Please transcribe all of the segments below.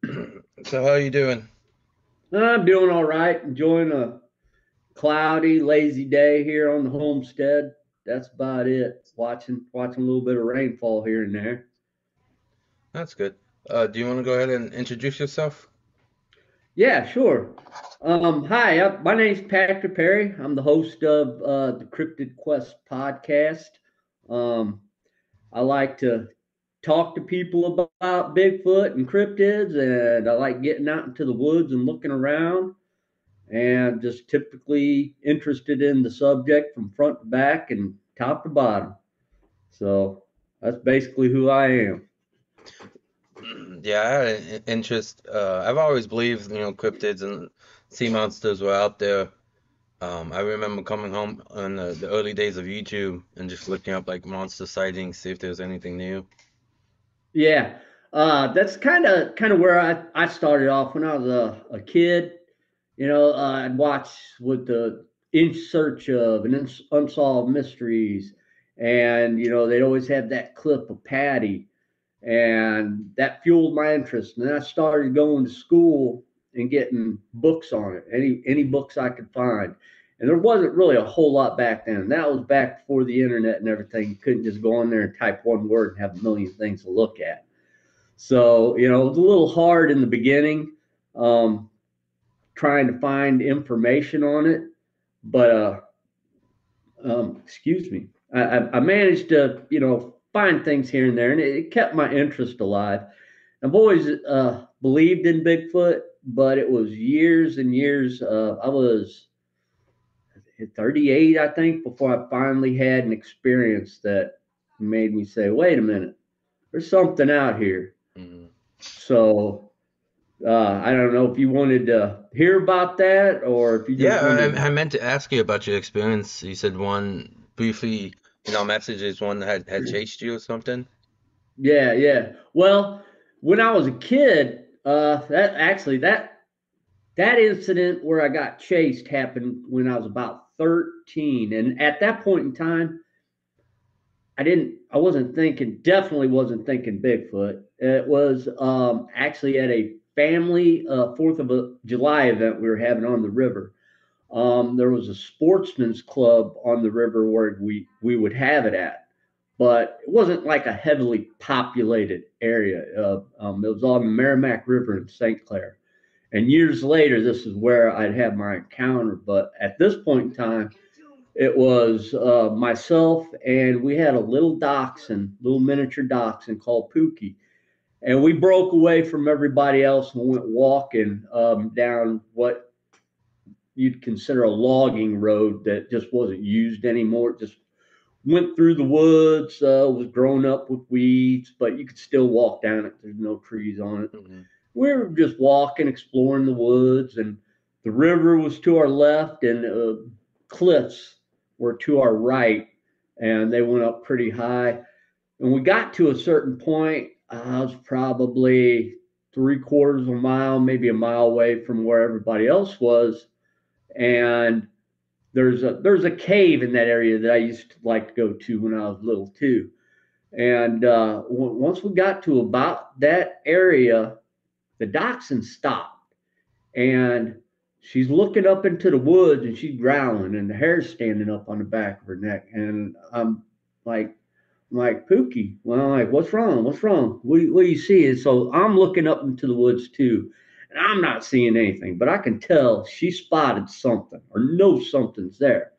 So how you doing? I'm doing all right. Enjoying a cloudy, lazy day here on the homestead. That's about it. Watching a little bit of rainfall here and there. That's good. Do you want to go ahead and introduce yourself? Yeah, sure. Hi, my name's Patrick Perry. I'm the host of the Cryptid Quest podcast. Um, I like to talk to people about Bigfoot and cryptids, and I like getting out into the woods and looking around. And just typically interested in the subject from front to back and top to bottom. So that's basically who I am. Yeah, I had an interest. I've always believed, cryptids and sea monsters were out there. I remember coming home in the early days of YouTube and just looking up like monster sightings, see if there's anything new. Yeah, that's kind of where I started off when I was a kid. I'd watch with the In Search of and Unsolved Mysteries, and they'd always have that clip of Patty, and that fueled my interest. And then I started going to school and getting books on it, any books I could find. And there wasn't really a whole lot back then. That was back before the internet and everything. You couldn't just go on there and type one word and have a million things to look at. So it was a little hard in the beginning, um, trying to find information on it. But excuse me, I managed to find things here and there, and it kept my interest alive. I've always believed in Bigfoot, but it was years and years. I was 38, I think, before I finally had an experience that made me say, wait a minute, there's something out here. Mhm. So I don't know if you wanted to hear about that or if you Yeah, just wanted. I meant to ask you about your experience. You said one briefly, messages one that had chased you or something. Yeah, yeah. Well, when I was a kid, that incident where I got chased happened when I was about 13. And at that point in time, I wasn't thinking, definitely wasn't thinking Bigfoot. It was actually at a family 4th of July event we were having on the river. There was a sportsman's club on the river where we would have it at, but it wasn't like a heavily populated area. It was on the Merrimack River in St. Clair. And years later, this is where I'd have my encounter. But at this point in time, it was myself, and we had a little miniature dachshund called Pookie. And we broke away from everybody else and went walking down what you'd consider a logging road that just wasn't used anymore. It just went through the woods, was grown up with weeds, but you could still walk down it. There's no trees on it. Hmm. We were just walking, exploring the woods, and the river was to our left, and cliffs were to our right, and they went up pretty high. And we got to a certain point. I was probably 3/4 of a mile, maybe a mile away from where everybody else was, and there's a cave in that area that I used to like to go to when I was little too. And once we got to about that area, the dachshund stopped, and she's looking up into the woods and she's growling, and the hair's standing up on the back of her neck. And like, I'm like, Pookie. Well, I'm like, what's wrong? What's wrong? What do you see? And so I'm looking up into the woods too, and I'm not seeing anything, but I can tell she spotted something or knows something's there.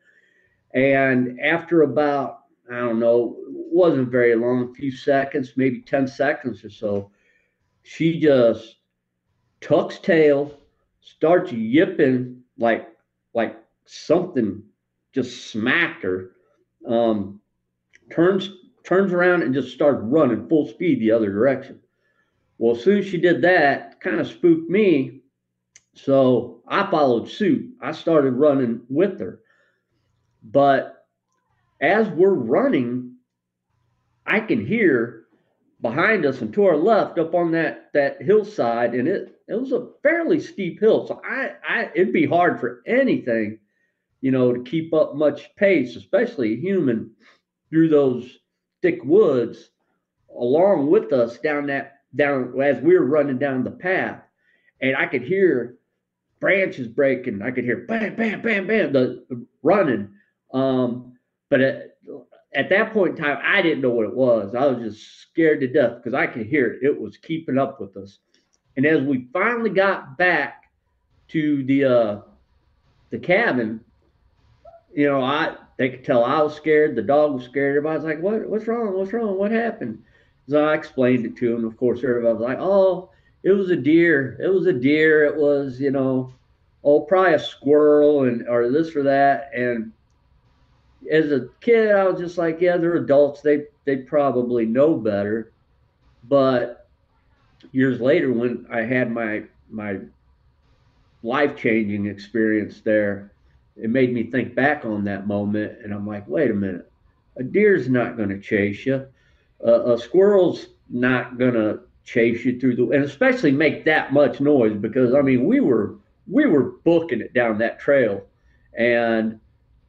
And after about, I don't know, it wasn't very long, a few seconds, maybe 10 seconds or so, she just tucks tail, starts yipping like something just smacked her. Um, turns turns around and just started running full speed the other direction. Well, as soon as she did that, kind of spooked me. So I followed suit. I started running with her. But as we're running, I can hear behind us and to our left up on that hillside, and it was a fairly steep hill. So I it'd be hard for anything, to keep up much pace, especially a human through those thick woods along with us down down as we were running down the path, and I could hear branches breaking. I could hear bam, bam, bam, bam, the running. But at that point in time, I didn't know what it was. I was just scared to death because I could hear it. It was keeping up with us. And as we finally got back to the cabin, they could tell I was scared. The dog was scared. Everybody's like, What's wrong? What's wrong? What happened?" So I explained it to him. Of course, everybody was like, "Oh, it was a deer. It was a deer. It was, probably a squirrel and or this or that." And as a kid, I was just like, "Yeah, they're adults. They probably know better." But years later, when I had my life changing experience there, it made me think back on that moment, and I'm like, wait a minute, a deer's not going to chase you, a squirrel's not going to chase you through and especially make that much noise because I mean we were booking it down that trail, and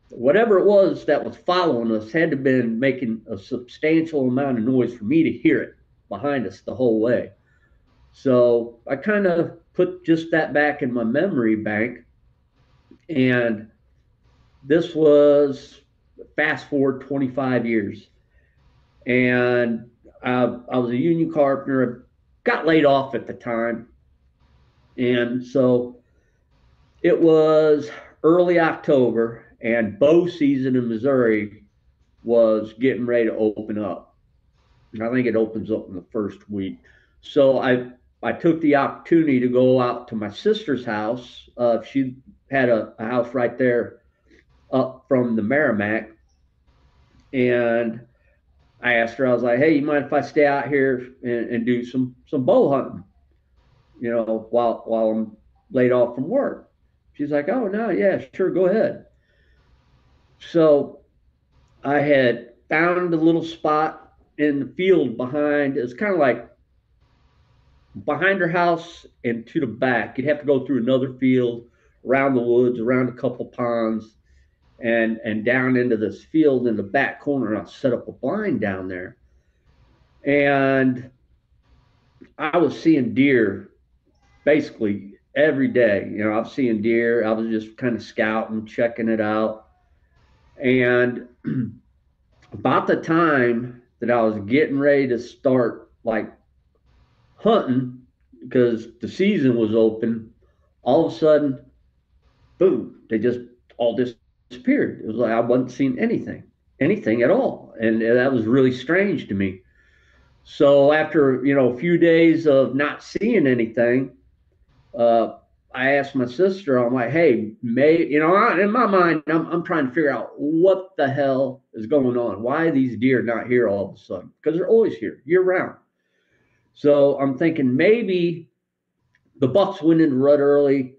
whatever it was that was following us had to have been making a substantial amount of noise for me to hear it behind us the whole way. So I kind of put just that back in my memory bank. And this was fast forward 25 years. And I was a union carpenter, got laid off at the time. And so it was early October, and bow season in Missouri was getting ready to open up. I think it opens up in the first week. So I took the opportunity to go out to my sister's house. She had a house right there up from the Merrimack, and I asked her. I was like, "Hey, you mind if I stay out here and do some bow hunting? While I'm laid off from work." She's like, "Oh no, yeah, sure, go ahead." So I had found a little spot in the field behind. It's kind of like behind her house and to the back. You'd have to go through another field, around the woods, around a couple ponds, and down into this field in the back corner. And I set up a blind down there, and I was seeing deer basically every day. I was seeing deer. I was just kind of scouting, checking it out, and about the time that I was getting ready to start like hunting because the season was open, all of a sudden, boom, they just all disappeared. It was like I wasn't seeing anything at all. And that was really strange to me. So after, a few days of not seeing anything, uh, I asked my sister, I'm like, "Hey, in my mind, I'm trying to figure out what the hell is going on. Why are these deer not here all of a sudden? Because they're always here year round." So I'm thinking maybe the bucks went into rut early,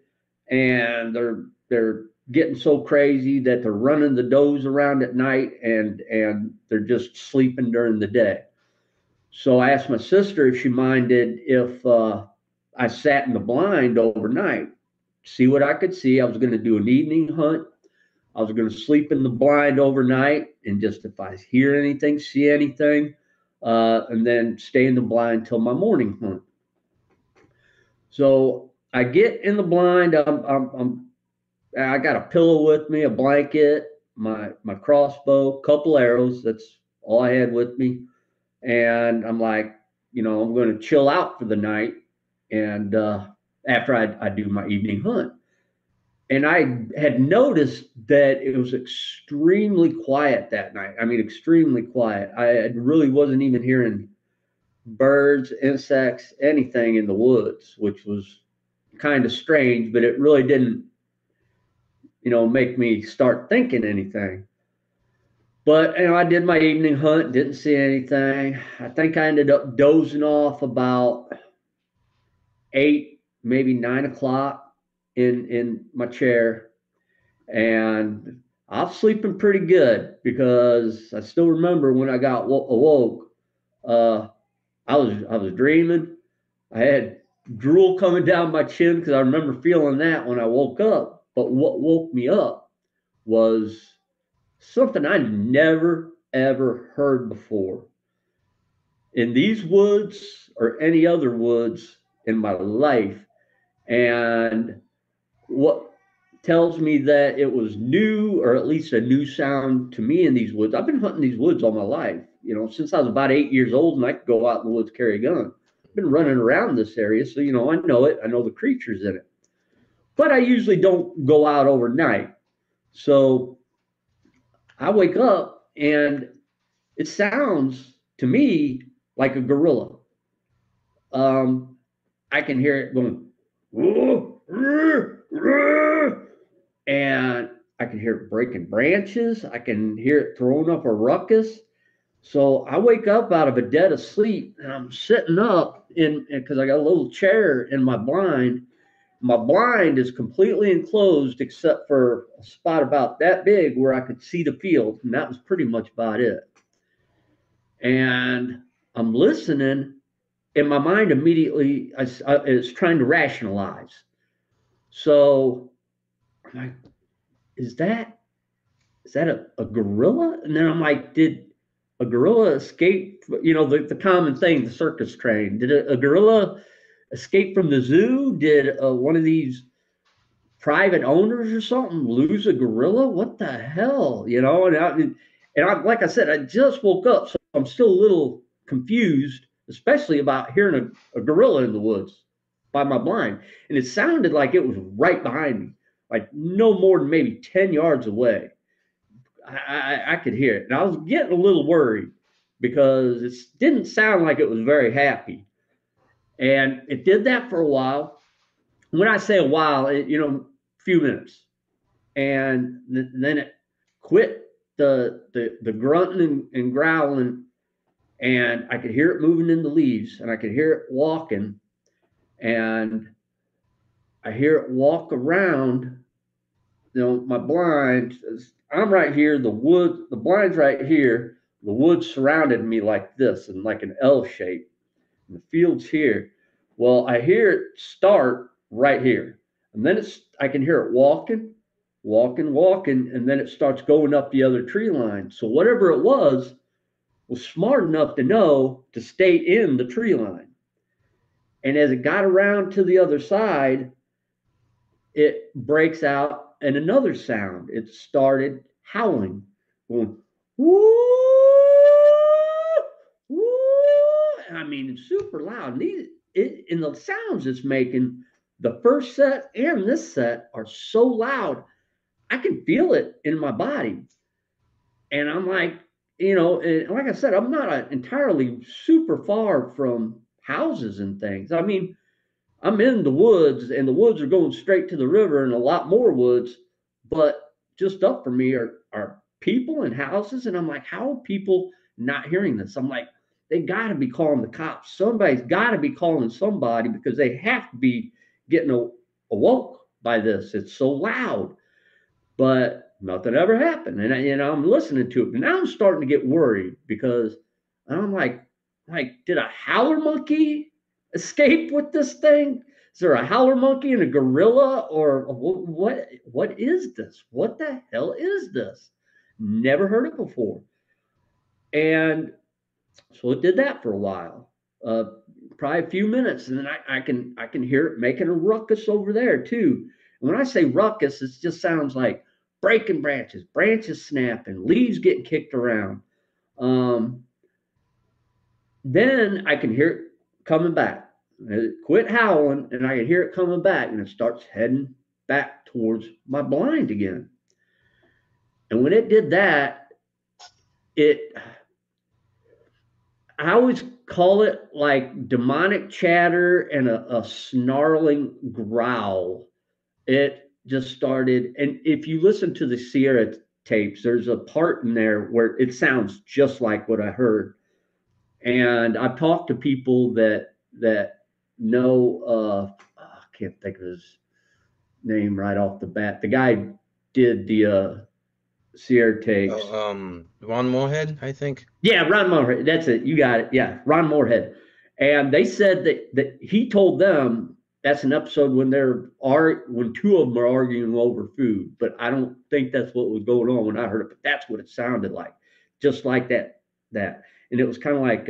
and they're getting so crazy that they're running the does around at night, and they're just sleeping during the day. So I asked my sister if she minded if I sat in the blind overnight, see what I could see. I was going to do an evening hunt. I was going to sleep in the blind overnight, and just if I hear anything, see anything, and then stay in the blind till my morning hunt. So I get in the blind. I got a pillow with me, a blanket, my crossbow, couple arrows. That's all I had with me. And I'm like, I'm going to chill out for the night. And after I do my evening hunt. And I had noticed that it was extremely quiet that night. I mean, extremely quiet. I really wasn't even hearing birds, insects, anything in the woods, which was kind of strange, but it really didn't, make me start thinking anything. But I did my evening hunt, didn't see anything. I think I ended up dozing off about 8, maybe 9 o'clock in my chair, and I was sleeping pretty good because I still remember when I got awoke. Uh, I was dreaming. I had drool coming down my chin because I remember feeling that when I woke up. But what woke me up was something I never ever heard before. in these woods or any other woods in my life. And what tells me that it was new, or at least a new sound to me in these woods. I've been hunting these woods all my life, since I was about 8 years old, and I could go out in the woods, carry a gun. I've been running around this area, so I know it. I know the creatures in it, but I usually don't go out overnight. So I wake up and it sounds to me like a gorilla. Um, I can hear it going, and I can hear it breaking branches. I can hear it throwing up a ruckus. So I wake up out of a dead of sleep, and I'm sitting up because I got a little chair in my blind. My blind is completely enclosed except for a spot about that big where I could see the field, and that was pretty much about it. And I'm listening, and my mind immediately is trying to rationalize. So I'm like, is that a gorilla? And then I'm like, did a gorilla escape? The common thing, the circus train. Did a gorilla escape from the zoo? Did one of these private owners or something lose a gorilla? What the hell? And I, like I said, I just woke up, so I'm still a little confused, especially about hearing a gorilla in the woods by my blind. And it sounded like it was right behind me, like no more than maybe 10 yards away. I could hear it. And I was getting a little worried because it didn't sound like it was very happy. And it did that for a while. When I say a while, few minutes. And then it quit the grunting and growling, and I could hear it moving in the leaves, and I could hear it walking, and I hear it walk around, my blind. I'm right here, the blind's right here, the woods surrounded me like this, and like an L shape, and the field's here. Well, I hear it start right here, and then I can hear it walking, and then it starts going up the other tree line. So whatever it was smart enough to know to stay in the tree line. And as it got around to the other side, it breaks out in another sound. It started howling, going, woo, woo. I mean, it's super loud. And the sounds it's making, the first set and this set are so loud, I can feel it in my body. And I'm like, and like I said, I'm not entirely super far from houses and things. I mean, I'm in the woods, and the woods are going straight to the river and a lot more woods, but just up from me are people and houses. And I'm like, how are people not hearing this? I'm like, they got to be calling the cops. Somebody's got to be calling somebody because they have to be getting awoke by this. It's so loud. But nothing ever happened. And I'm listening to it. And now I'm starting to get worried because I'm like, did a howler monkey escape with this thing? Is there a howler monkey and a gorilla, or what is this? What the hell is this? Never heard it before. And so it did that for a while, probably a few minutes, and then I can hear it making a ruckus over there too. And when I say ruckus, it just sounds like breaking branches snapping, leaves getting kicked around. Then I can hear it coming back. It quit howling, and I can hear it coming back, and it starts heading back towards my blind again. And when it did that, I always call it like demonic chatter and a snarling growl. It just started. And if you listen to the Sierra tapes, there's a part in there where it sounds just like what I heard. And I've talked to people that know, I can't think of his name right off the bat. The guy did the Sierra tapes. Ron Moorhead, I think. Yeah, Ron Moorhead. That's it. You got it. Yeah, Ron Moorhead. And they said that he told them that's an episode when when two of them are arguing over food. But I don't think that's what was going on when I heard it. But that's what it sounded like, just like that. And it was kind of like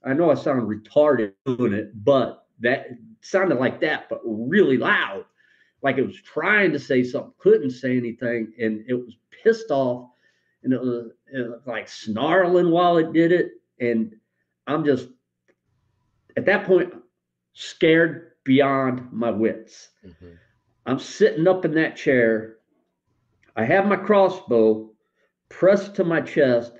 I know I sound retarded doing it, but that sounded like that, but really loud, like it was trying to say something, couldn't say anything, and it was pissed off, and it was like snarling while it did it, and I'm just at that point scared beyond my wits. Mhm. I'm sitting up in that chair. I have my crossbow pressed to my chest.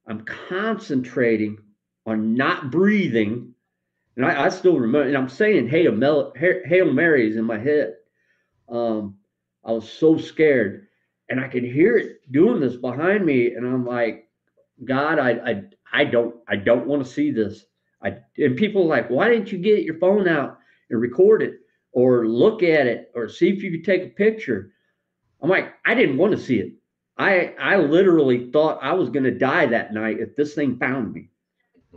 I'm concentrating on not breathing. And I still remember, and I'm saying Hail Marys in my head. Um, I was so scared. And I could hear it doing this behind me. And I'm like, God, I don't want to see this. And people are like, why didn't you get your phone out and record it or look at it or see if you could take a picture? I'm like, I didn't want to see it. I literally thought I was going to die that night if this thing found me.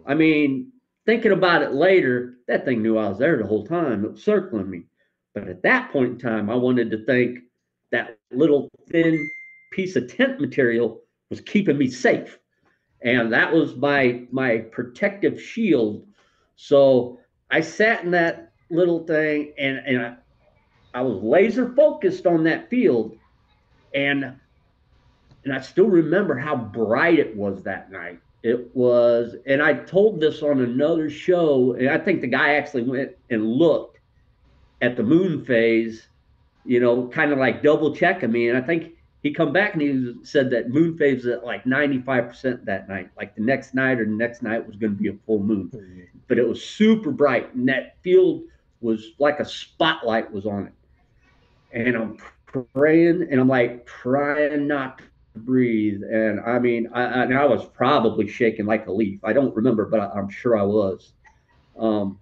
I mean, thinking about it later, that thing knew I was there the whole time. It was circling me. But at that point in time, I wanted to think that little thin piece of tent material was keeping me safe. And that was my protective shield. So I sat in that little thing and I was laser focused on that field. And I still remember how bright it was that night. It was, and I told this on another show, and I think the guy actually went and looked at the moon phase, kind of like double checking me. And I think he come back and he said that moon phase was at like 95% that night. Like the next night or the next night was going to be a full moon, Mhm. but it was super bright, and that field was like a spotlight was on it. And I'm praying and I'm like trying not to breathe. And I mean, I was probably shaking like a leaf. I don't remember, but I'm sure I was. Um,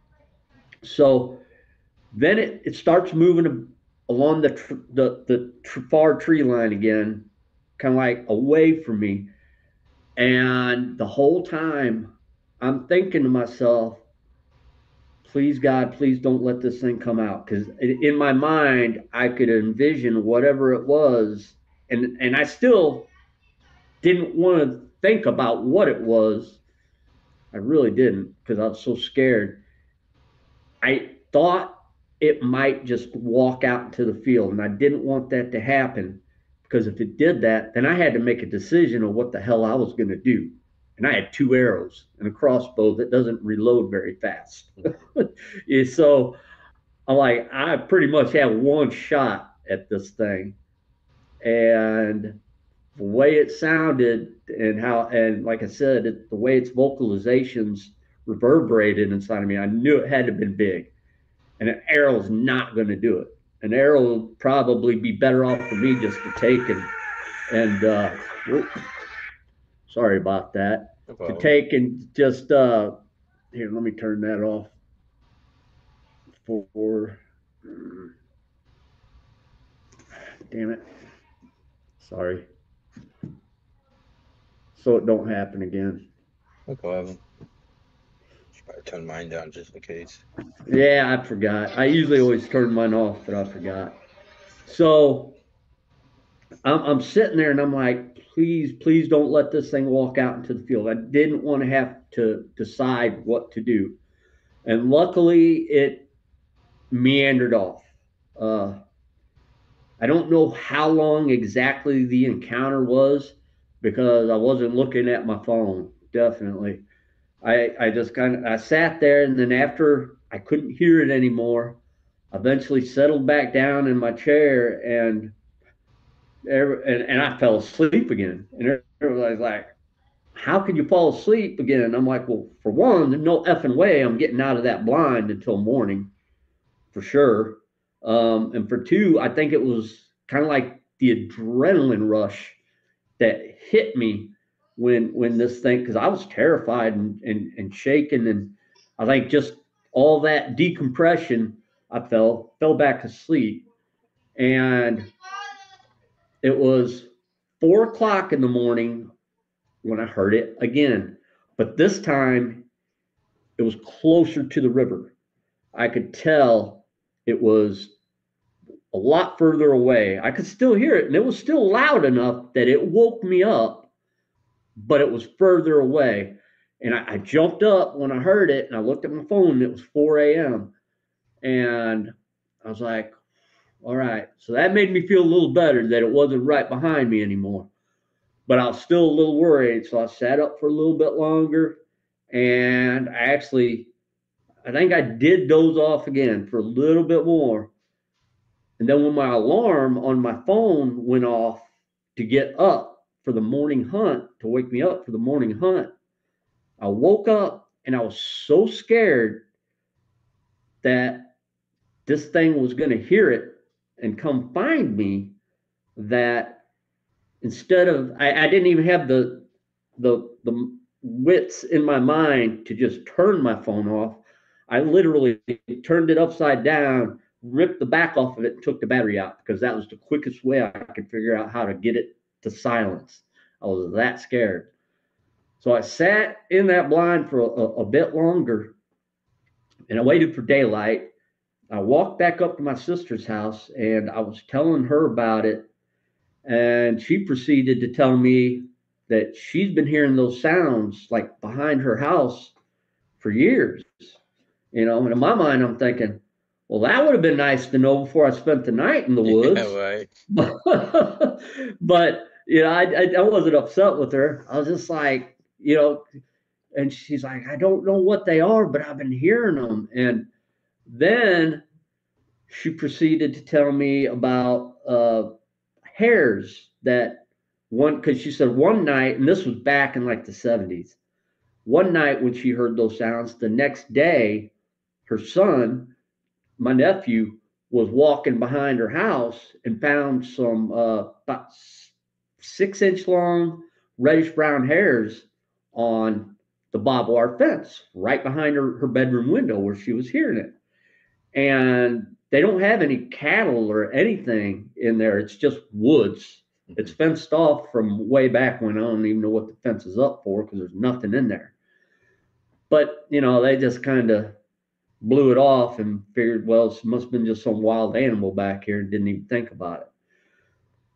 so then it starts moving along the far tree line again, kind of like away from me. And the whole time I'm thinking to myself, please God, please don't let this thing come out. Because in my mind, I could envision whatever it was. And I still didn't want to think about what it was. I really didn't because I was so scared. I thought it might just walk out into the field, and I didn't want that to happen because if it did that, then I had to make a decision of what the hell I was going to do. And I had two arrows and a crossbow that doesn't reload very fast. So I'm like, I pretty much had one shot at this thing. And the way it sounded and like I said, the way its vocalizations reverberated inside of me, I knew it had to have been big. And an arrow's not going to do it. An arrow would probably be better off for me just to take and sorry about that, No to problem. take and just here, let me turn that off for damn it. Sorry. So it don't happen again. No problem. Should probably turn mine down just in case. Yeah, I forgot. I usually always turn mine off, but I forgot. So I'm sitting there and I'm like, please, please don't let this thing walk out into the field. I didn't want to have to decide what to do. And luckily, it meandered off. Uh, I don't know how long exactly the encounter was because I wasn't looking at my phone, definitely. I just I sat there, and then after I couldn't hear it anymore, I eventually settled back down in my chair, and I fell asleep again. And everybody's like, "How could you fall asleep again?" And I'm like, "Well, for one, there's no effing way I'm getting out of that blind until morning, for sure. And for two, I think it was kind of like the adrenaline rush that hit me when this thing, because I was terrified and shaken, and I think just all that decompression, I fell back asleep, and it was 4 o'clock in the morning when I heard it again, but this time it was closer to the river. I could tell it was a lot further away. I could still hear it, and it was still loud enough that it woke me up, but it was further away. And I jumped up when I heard it, and I looked at my phone, and it was 4 a.m. And I was like, all right. So that made me feel a little better that it wasn't right behind me anymore. But I was still a little worried. So I sat up for a little bit longer. And I think I did doze off again for a little bit more. And then when my alarm on my phone went off to get up for the morning hunt, to wake me up for the morning hunt, I woke up and I was so scared that this thing was going to hear it and come find me that instead of I didn't even have the wits in my mind to just turn my phone off. I literally turned it upside down, ripped the back off of it, and took the battery out because that was the quickest way I could figure out how to get it to silence. I was that scared. So I sat in that blind for a bit longer, and I waited for daylight. I walked back up to my sister's house, and I was telling her about it, and she proceeded to tell me that she's been hearing those sounds like behind her house for years. And in my mind, I'm thinking, well, that would have been nice to know before I spent the night in the Yeah, woods. right. But I wasn't upset with her. I was just like, and she's like, I don't know what they are, but I've been hearing them. And then she proceeded to tell me about hares that because she said one night, and this was back in like the 70s, one night when she heard those sounds, the next day, her son, my nephew, was walking behind her house and found some about 6 inch long reddish brown hairs on the barbed wire fence right behind her bedroom window where she was hearing it. And they don't have any cattle or anything in there. It's just woods. It's fenced off from way back when. I don't even know what the fence is up for because there's nothing in there. But, they just kind of blew it off and figured, well, it must have been just some wild animal back here and didn't even think about it.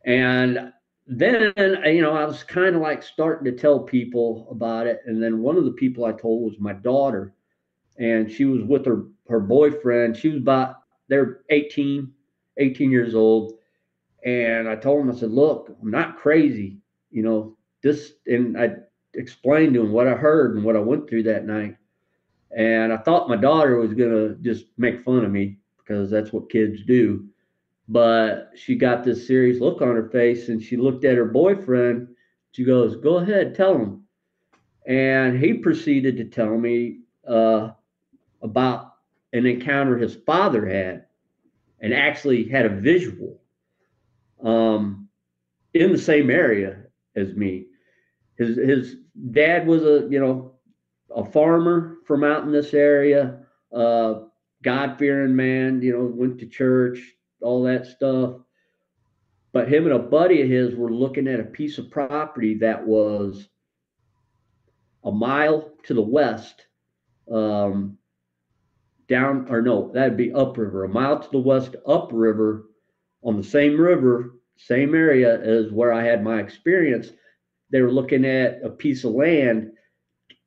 And then, I was kind of like starting to tell people about it. And then one of the people I told was my daughter. And she was with her boyfriend. She was they're 18 years old. And I told him, I said, look, I'm not crazy, and I explained to him what I heard and what I went through that night. And I thought my daughter was going to just make fun of me because that's what kids do. But she got this serious look on her face and she looked at her boyfriend. She goes, go ahead, tell him. And he proceeded to tell me about an encounter his father had and actually had a visual in the same area as me. His dad was a farmer from out in this area, God-fearing man, went to church, all that stuff. But him and a buddy of his were looking at a piece of property that was a mile to the west, down, or no, that'd be upriver, a mile to the west upriver on the same river, same area as where I had my experience. They were looking at a piece of land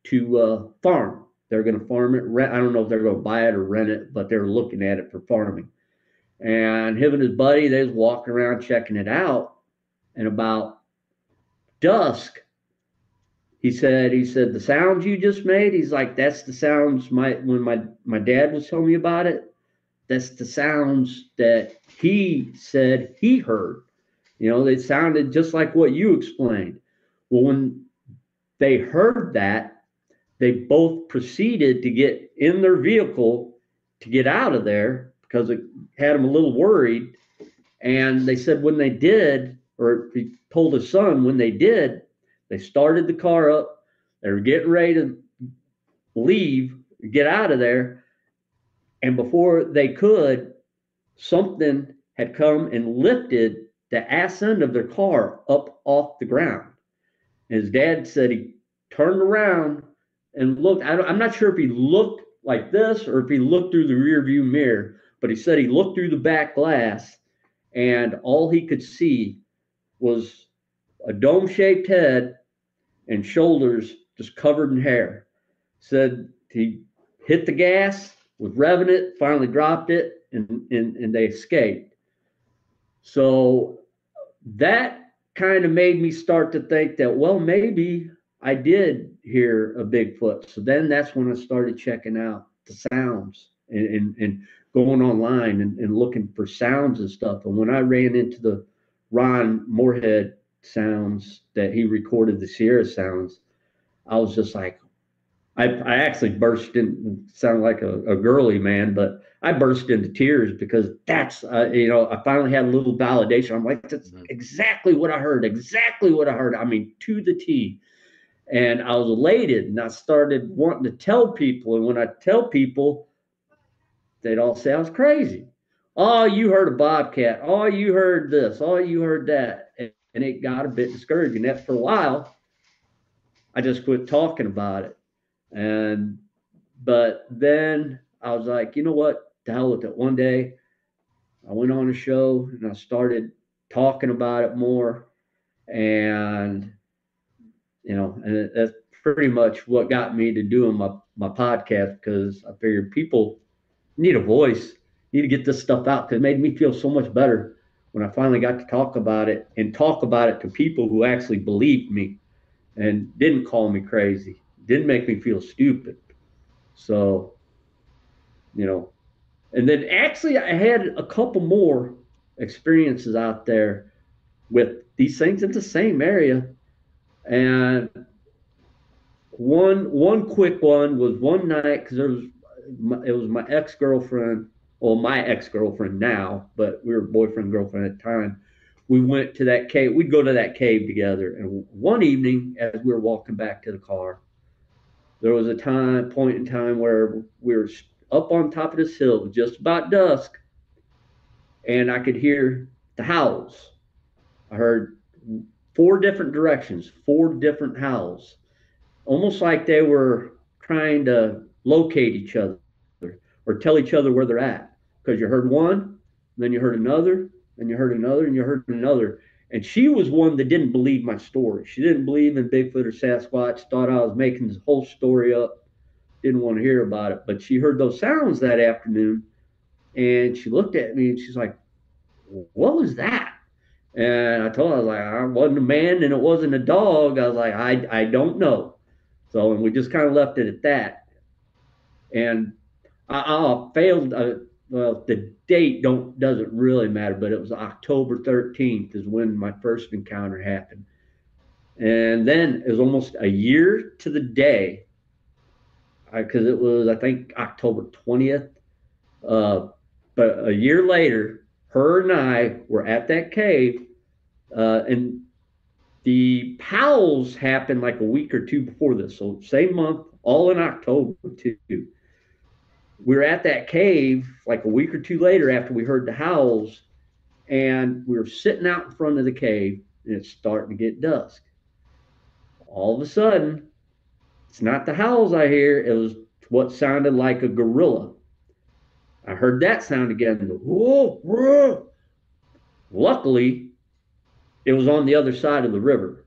to farm. They're going to farm it. I don't know if they're going to buy it or rent it, but they're looking at it for farming. And him and his buddy, they was walking around checking it out. And about dusk, he said, the sounds you just made, he's like, that's the sounds when my dad was telling me about it. That's the sounds that he said he heard. They sounded just like what you explained. Well, when they heard that, they both proceeded to get in their vehicle to get out of there because it had them a little worried. And they said when they did, or he told his son when they did, they started the car up. They were getting ready to leave, get out of there. And before they could, something had come and lifted the ass end of their car up off the ground. And his dad said he turned around and looked. I'm not sure if he looked like this or if he looked through the rear view mirror, but he said he looked through the back glass and all he could see was a dome-shaped head and shoulders just covered in hair. Said he hit the gas, was revving it, finally dropped it, and they escaped. So that kind of made me start to think that, well, maybe I did hear a Bigfoot. So then that's when I started checking out the sounds and going online and looking for sounds and stuff. And when I ran into the Ron Moorhead sounds that he recorded, the Sierra sounds, I was just like, I actually burst in, sound like a girly man, but I burst into tears because that's, I finally had a little validation. I'm like, that's exactly what I heard, exactly what I heard. I mean, to the T. And I was elated and I started wanting to tell people. And when I tell people, they'd all say I was crazy. Oh, you heard a bobcat. Oh, you heard this. Oh, you heard that. And it got a bit discouraging. That for a while, I just quit talking about it. And but then I was like, you know what? The hell with it. One day I went on a show and I started talking about it more. And, and that's pretty much what got me to doing my podcast, because I figured people need a voice, need to get this stuff out, because it made me feel so much better when I finally got to talk about it and talk about it to people who actually believed me and didn't call me crazy, didn't make me feel stupid. So, and then actually I had a couple more experiences out there with these things in the same area. And one quick one was one night, because it was my ex-girlfriend, well, my ex-girlfriend now, but we were boyfriend girlfriend at the time. We went to that cave. We'd go to that cave together. And one evening, as we were walking back to the car, there was a point in time where we were up on top of this hill, just about dusk, and I could hear the howls. I heard 4 different directions, 4 different howls, almost like they were trying to locate each other or tell each other where they're at. Because you heard one, then you heard another, and you heard another, and you heard another. And she was one that didn't believe my story. She didn't believe in Bigfoot or Sasquatch, thought I was making this whole story up, didn't want to hear about it. But she heard those sounds that afternoon, and she looked at me and she's like, what was that? And I told her, I was like, I wasn't a man and it wasn't a dog. I was like, I don't know. So, and we just kind of left it at that. And I failed. Well, the date doesn't really matter, but it was October 13th is when my first encounter happened. And then it was almost a year to the day, because it was, I think, October 20th. But a year later, her and I were at that cave, and the Powells happened like a week or two before this. So same month, all in October too. We were at that cave like a week or two later after we heard the howls, and we were sitting out in front of the cave, and it's starting to get dusk. All of a sudden, it's not the howls I hear, it was what sounded like a gorilla. I heard that sound again. Whoa, whoa. Luckily, it was on the other side of the river,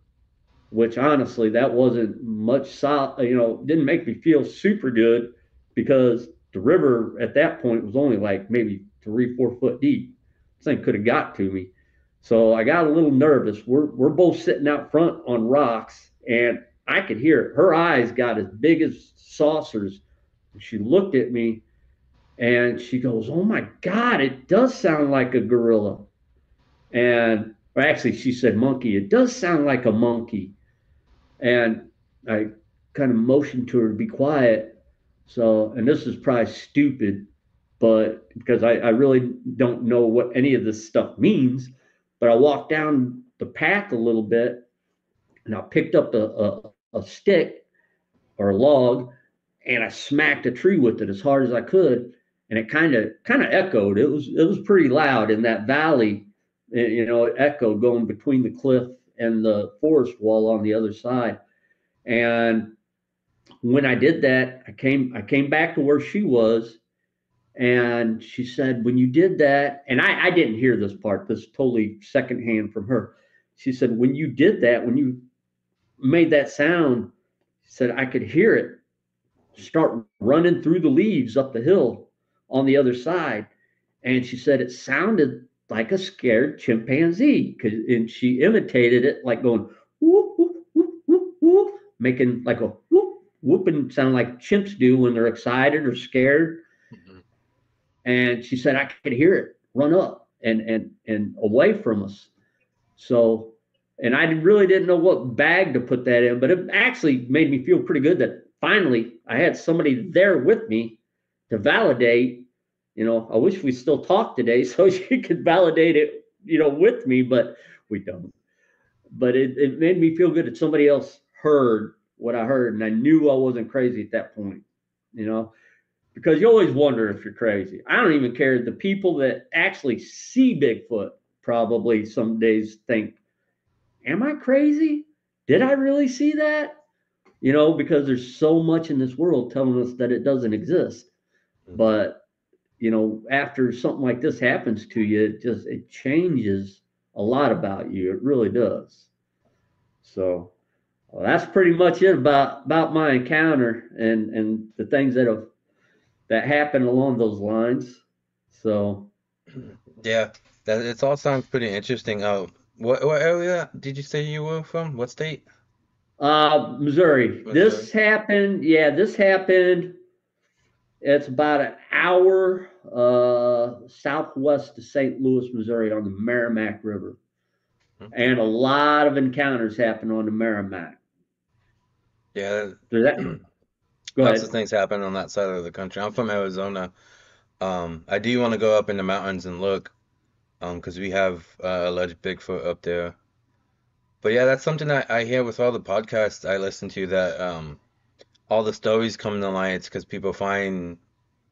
which honestly, that wasn't much solid, didn't make me feel super good, because the river at that point was only like maybe 3-4 foot deep. This thing could have got to me. So I got a little nervous. We're both sitting out front on rocks, and I could hear it. Her eyes got as big as saucers. She looked at me and she goes, oh my God, it does sound like a gorilla. And or actually, she said monkey. It does sound like a monkey. And I kind of motioned to her to be quiet. So, and this is probably stupid, but because I really don't know what any of this stuff means, but I walked down the path a little bit and I picked up a stick or a log and I smacked a tree with it as hard as I could. And it kind of echoed. It was pretty loud in that valley. It echoed going between the cliff and the forest wall on the other side. And when I did that, I came back to where she was, and she said, when you did that, and I didn't hear this part, this is totally secondhand from her. She said, when you did that, when you made that sound. She said, I could hear it start running through the leaves up the hill on the other side. And she said it sounded like a scared chimpanzee. And she imitated it like going, whoop, whoop, whoop, whoop, whoop, making like a whoop, whooping sound like chimps do when they're excited or scared. Mhm. And she said, I could hear it run up and away from us. So, and I really didn't know what bag to put that in, but it actually made me feel pretty good that finally I had somebody there with me to validate. I wish we still talked today so she could validate it, with me, but we don't. But it made me feel good that somebody else heard what I heard, and I knew I wasn't crazy at that point, you know, because you always wonder if you're crazy. I don't even care. The people that actually see Bigfoot probably some days think, am I crazy? Did I really see that? Because there's so much in this world telling us that it doesn't exist. Mhm. But, after something like this happens to you, it changes a lot about you. It really does. So, well, that's pretty much it about my encounter and the things that happen along those lines. So, Yeah, that it all sounds pretty interesting. What area did you say you were from? What state? Missouri. Missouri. This happened. Yeah, this happened. It's about an hour southwest of St. Louis, Missouri, on the Merrimack River, Okay. and a lot of encounters happen on the Merrimack. Yeah, There's that. Go lots of ahead. things happen on that side of the country. I'm from Arizona. I do want to go up in the mountains and look, because we have alleged Bigfoot up there. But yeah, that's something I hear with all the podcasts I listen to that all the stories come to light. It's because people find,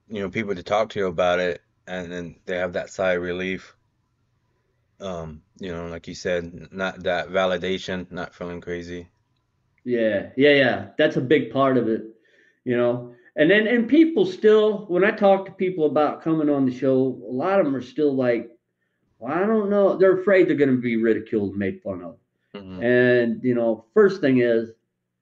people to talk to about it, and then they have that sigh of relief. Like you said, not that validation, not feeling crazy. Yeah, yeah, yeah. That's a big part of it, And then and people still, when I talk to people about coming on the show, a lot of them are still like, well, I don't know. They're afraid they're going to be ridiculed and made fun of. Hmm. And first thing is,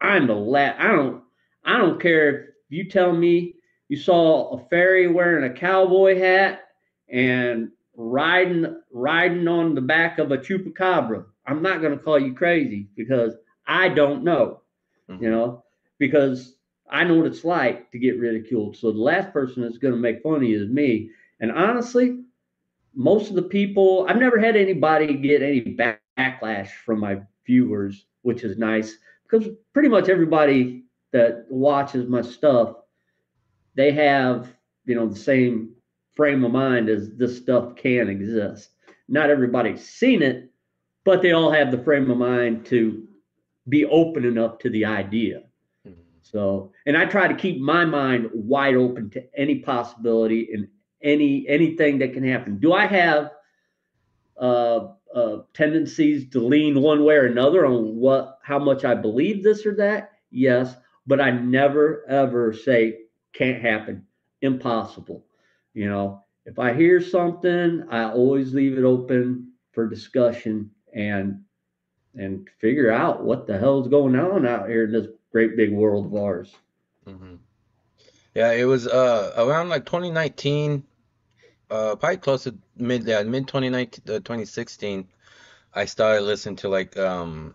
I'm the last. I don't care if you tell me you saw a fairy wearing a cowboy hat and riding on the back of a chupacabra. I'm not going to call you crazy because I don't know, you Hmm. know, because I know what it's like to get ridiculed. So the last person that's going to make fun of you is me. And honestly, most of the people, I've never had anybody get any backlash from my viewers, which is nice because pretty much everybody that watches my stuff, they have, the same frame of mind as this stuff can exist. Not everybody's seen it, but they all have the frame of mind to be open enough to the idea. Hmm. So, and I try to keep my mind wide open to any possibility and anything that can happen. Do I have tendencies to lean one way or another on how much I believe this or that? Yes, but I never ever say can't happen, impossible. If I hear something, I always leave it open for discussion and figure out what the hell's going on out here in this great big world of ours. Hmm. Yeah, it was around like 2019, probably close to mid 2019, 2016. I started listening to like they're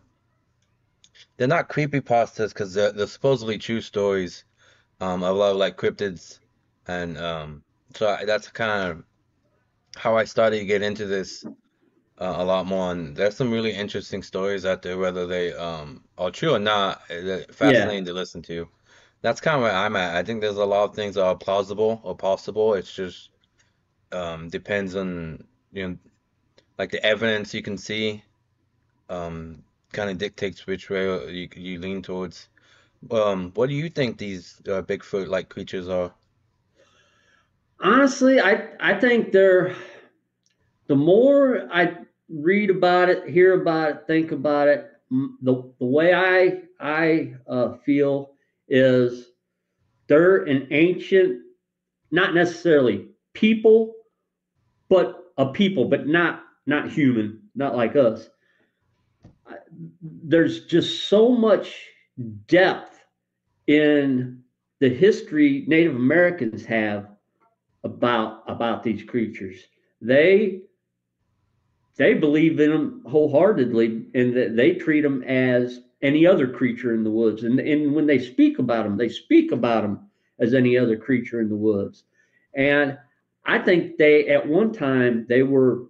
not creepypastas because they're supposedly true stories. A lot of like cryptids, and that's kind of how I started to get into this a lot more. And there's some really interesting stories out there, whether they are true or not. They're Yeah, fascinating to listen to. That's kind of where I'm at. I think there's a lot of things that are plausible or possible. It's just depends on like the evidence you can see. Um, Kind of dictates which way you lean towards. What do you think these Bigfoot-like creatures are? honestly, I think the more I read about it, hear about it, think about it, the way I feel is they're an ancient, not necessarily people, but a people, but not human, not like us. there's just so much depth in the history Native Americans have about these creatures. They they believe in them wholeheartedly, and that they treat them as any other creature in the woods. And when they speak about them as any other creature in the woods. And I think they, at one time, they were,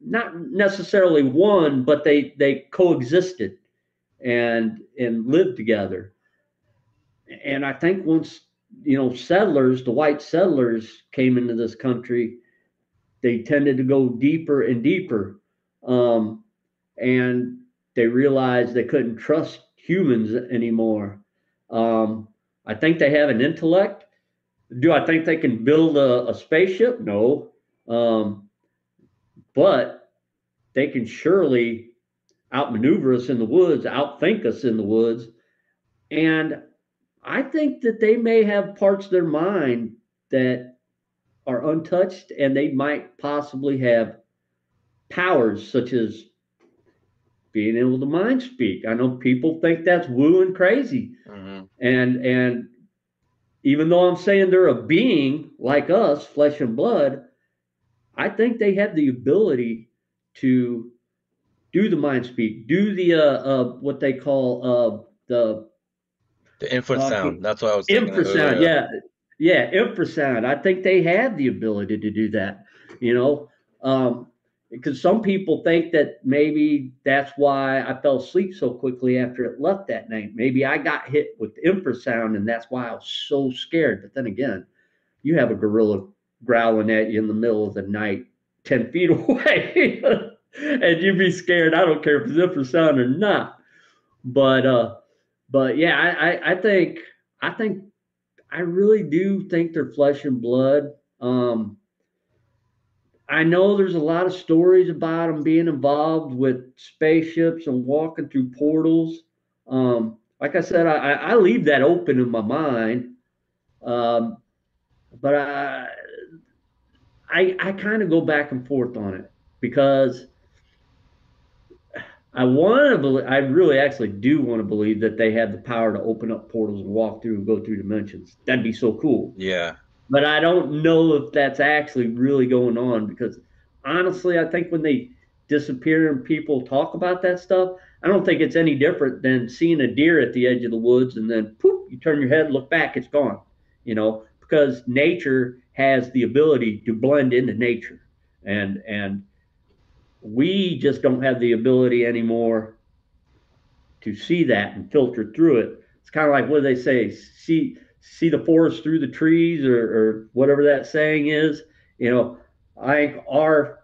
not necessarily one, but they coexisted and lived together. And I think once, settlers, the white settlers came into this country, they tended to go deeper and deeper. Um, and they realized they couldn't trust humans anymore. Um, I think they have an intellect. Do I think they can build a spaceship? No. But they can surely outmaneuver us in the woods, outthink us in the woods. And I think that they may have parts of their mind that are untouched, and they might possibly have powers such as being able to mind speak. I know people think that's woo and crazy. Hmm. And even though I'm saying they're a being like us, flesh and blood, I think they have the ability to do the mind speak, do the what they call The uh, infrasound. That's what I was thinking of infrasound. earlier. Yeah, infrasound. I think they have the ability to do that. You know, um, because some people think that maybe that's why I fell asleep so quickly after it left that night. Maybe I got hit with infrasound, and that's why I was so scared. But then again, you have a gorilla growling at you in the middle of the night, 10 feet away, and you'd be scared. I don't care if it's infrasound or not. But yeah, I think I really do think they're flesh and blood. Um, I know there's a lot of stories about them being involved with spaceships and walking through portals. Like I said, I leave that open in my mind, um, but I kind of go back and forth on it because I want to believe, I really actually do want to believe that they have the power to open up portals and walk through and go through dimensions. That'd be so cool. Yeah. But I don't know if that's actually really going on because honestly, I think when they disappear and people talk about that stuff, I don't think it's any different than seeing a deer at the edge of the woods and then poof, you turn your head, look back, it's gone. Because nature has the ability to blend into nature. And we just don't have the ability anymore to see that and filter through it. It's kind of like what they say, see the forest through the trees, or whatever that saying is. You know, I think our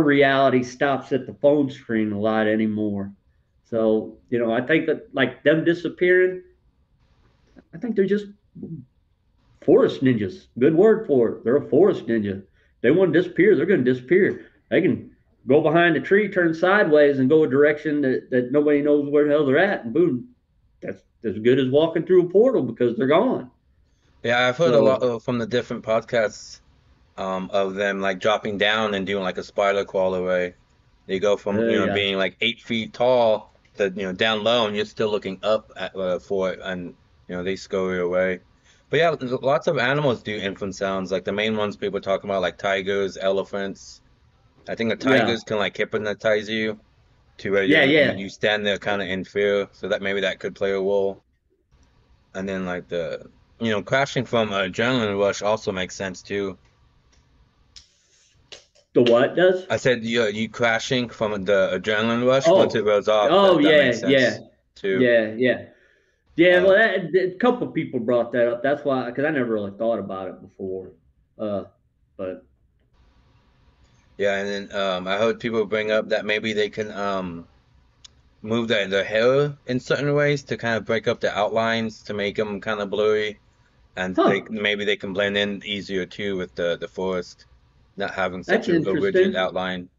reality stops at the phone screen a lot anymore. So, I think that like them disappearing, I think they're just forest ninjas. Good word for it. They're a forest ninja. They want to disappear, they're going to disappear. They can go behind a tree, turn sideways, and go a direction that nobody knows where the hell they're at, and boom, that's as good as walking through a portal because they're gone. Yeah, I've heard a lot So, from the different podcasts of them like dropping down and doing like a spider crawl away. They go from, yeah, being like 8 feet tall to, down low and you're still looking up for it and, they scurry away. But yeah, lots of animals do infant sounds. Like the main ones people talk about, like tigers, elephants. I think the yeah, tigers can like hypnotize you to where yeah, yeah. you stand there kind of in fear. So that maybe that could play a role. And then like crashing from a adrenaline rush also makes sense too. The what does? I said you crashing from the adrenaline rush once it Oh, wears off. oh, That yeah, makes yeah, sense too. yeah, yeah. Yeah, well, Uh, a couple of people brought that up. That's why, because I never really thought about it before. Uh, but yeah, and then I heard people bring up that maybe they can move their hair in certain ways to kind of break up the outlines to make them kind of blurry, and huh, maybe they can blend in easier too with the forest, not having such that's a rigid interesting. outline.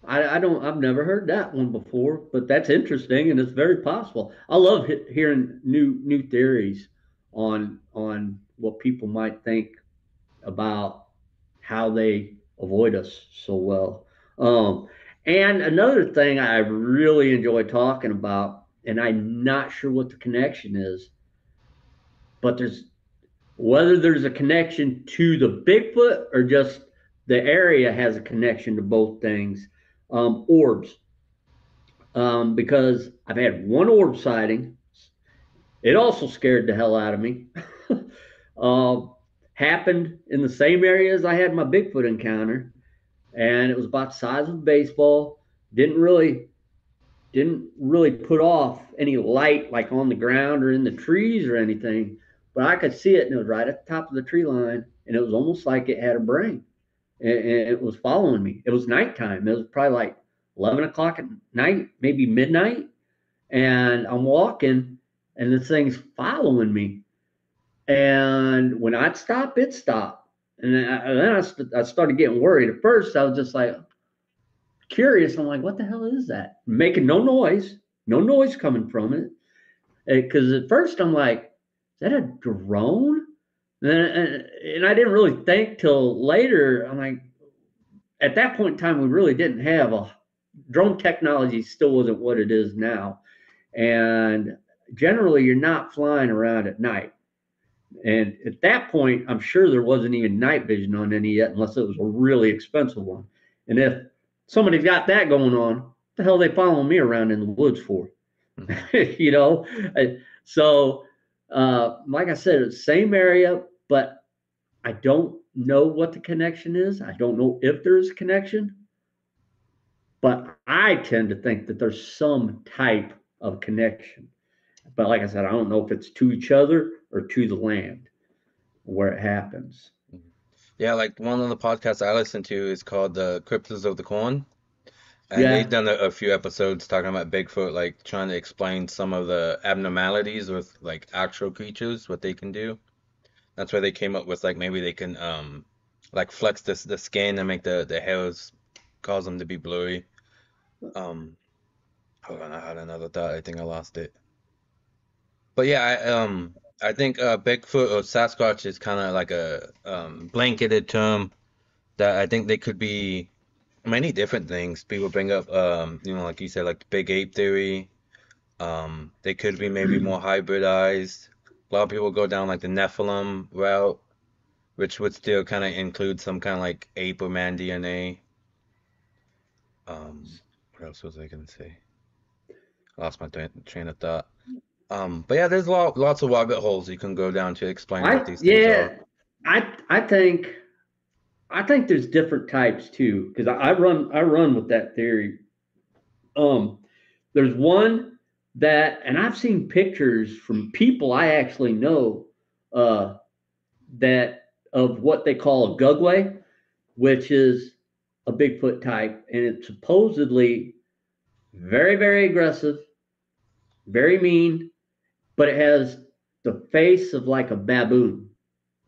I don't, I've never heard that one before, but that's interesting and it's very possible. I love hearing new theories on what people might think about how they avoid us so well. Um, And another thing I really enjoy talking about, and I'm not sure what the connection is, but there's whether there's a connection to the Bigfoot or just the area has a connection to both things. Orbs, because I've had one orb sighting. It also scared the hell out of me. uh, Happened in the same area as I had my Bigfoot encounter, and it was about the size of a baseball. Didn't really didn't really put off any light like on the ground or in the trees or anything, but I could see it, and it was right at the top of the tree line, and it was almost like it had a brain, and it was following me. It was nighttime. It was probably like 11 o'clock at night, maybe midnight, and I'm walking, and this thing's following me. And when I'd stop, it stopped. And then I started getting worried. At first, I was just like curious. I'm like, what the hell is that? Making no noise, no noise coming from it. Because at first, I'm like, is that a drone? And I didn't really think till later. I'm like, at that point in time, we really didn't have a drone technology, still wasn't what it is now. And generally, you're not flying around at night. And at that point, I'm sure there wasn't even night vision on any yet, unless it was a really expensive one. And if somebody's got that going on, what the hell are they following me around in the woods for? Mhm. You know? So, like I said, it's the same area, but I don't know what the connection is. I don't know if there's a connection, but I tend to think that there's some type of connection. But like I said, I don't know if it's to each other or to the land where it happens. Mhm. Yeah, like one of the podcasts I listen to is called the Cryptids of the Corn, and they've Yeah. done a few episodes talking about Bigfoot, like trying to explain some of the abnormalities with like actual creatures, what they can do. That's why they came up with like maybe they can like flex the skin and make the hairs cause them to be blurry. Um, Hold on, I had another thought. I think I lost it. But yeah, I think Bigfoot or Sasquatch is kind of like a blanketed term that I think they could be many different things. People bring up like you said, like the big ape theory. They could be maybe more hybridized. A lot of people go down like the Nephilim route, which would still kind of include some kind of like ape or man DNA. What else was I gonna say? Lost my train of thought. But yeah, there's lots of rabbit holes you can go down to explain what I these things are. yeah, I think there's different types too, because I run with that theory. Um, there's one that, and I've seen pictures from people I actually know, uh, that of what they call a gugway, which is a Bigfoot type, and it's supposedly very aggressive, very mean, but it has the face of like a baboon,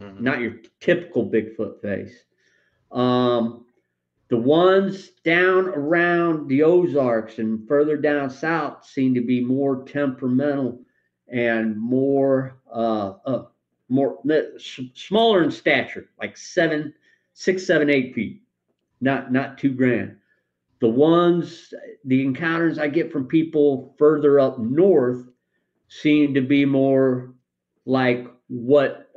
Hmm. not your typical Bigfoot face. Um, the ones down around the Ozarks and further down south seem to be more temperamental and more smaller in stature, like 6, 7, 8 feet, not too grand. The ones, the encounters I get from people further up north seem to be more like what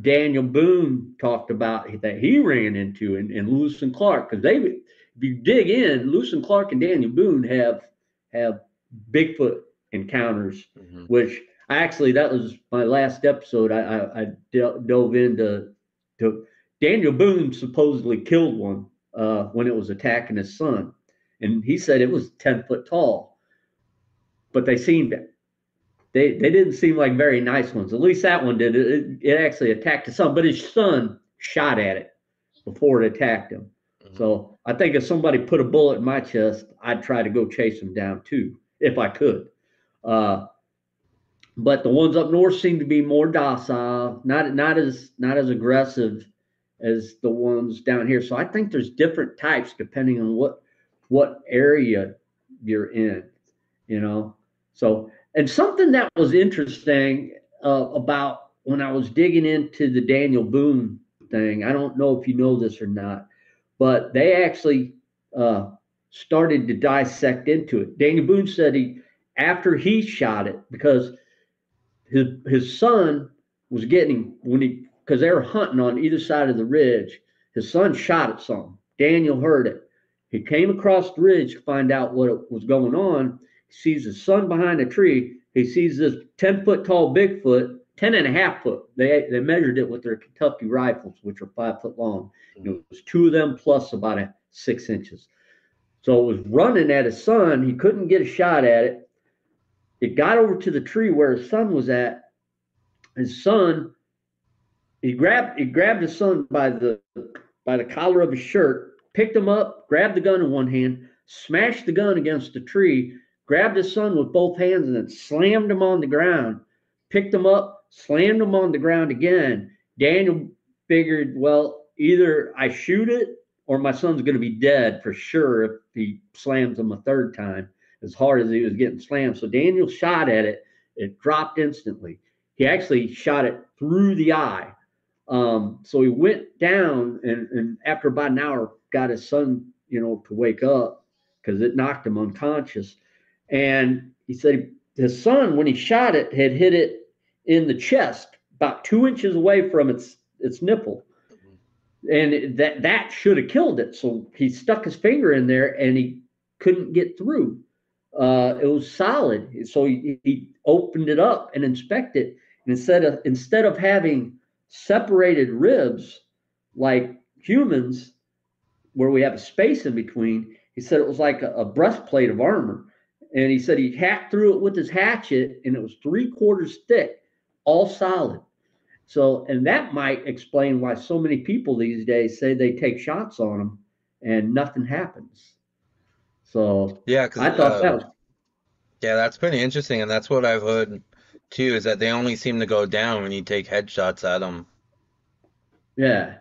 Daniel Boone talked about that he ran into in Lewis and Clark. Because if you dig in, Lewis and Clark and Daniel Boone have Bigfoot encounters, Hmm. which that was my last episode. I dove into to Daniel Boone supposedly killed one when it was attacking his son, and he said it was 10 foot tall, but they didn't seem like very nice ones. At least that one did. It actually attacked his son, but his son shot at it before it attacked him. Hmm. So I think if somebody put a bullet in my chest, I'd try to go chase him down too, if I could. Uh, but the ones up north seem to be more docile, not as aggressive as the ones down here. So I think there's different types depending on what area you're in, you know. So, and something that was interesting about when I was digging into the Daniel Boone thing, I don't know if you know this or not, but they actually uh, started to dissect into it. Daniel Boone said after he shot it, because his son was getting, because they were hunting on either side of the ridge, his son shot at something. Daniel heard it. He came across the ridge to find out what was going on. He sees his son behind a tree. He sees this 10-foot tall Bigfoot, 10 and a half foot. They measured it with their Kentucky rifles, which are 5 foot long. It was two of them plus about 6 inches. So it was running at his son. He couldn't get a shot at it. It got over to the tree where his son was at. His son, he grabbed his son by the collar of his shirt, picked him up, grabbed the gun in one hand, smashed the gun against the tree, grabbed his son with both hands, and then slammed him on the ground. Picked him up, slammed him on the ground again. Daniel figured, well, either I shoot it or my son's going to be dead for sure if he slams him a third time, as hard as he was getting slammed. So Daniel shot at it. It dropped instantly. He actually shot it through the eye. So he went down, and after about an hour, got his son, to wake up because it knocked him unconscious. And he said his son, when he shot it, had hit it in the chest, about 2 inches away from its nipple. And that should have killed it. So he stuck his finger in there and he couldn't get through. It was solid. So he opened it up and inspected it. And instead of having separated ribs like humans, where we have a space in between, he said it was like a breastplate of armor. And he said he hacked through it with his hatchet, and it was 3/4 thick, all solid. So, and that might explain why so many people these days say they take shots on them and nothing happens. So Yeah, I thought that was, yeah, that's pretty interesting, and that's what I've heard too, is that they only seem to go down when you take headshots at them. yeah.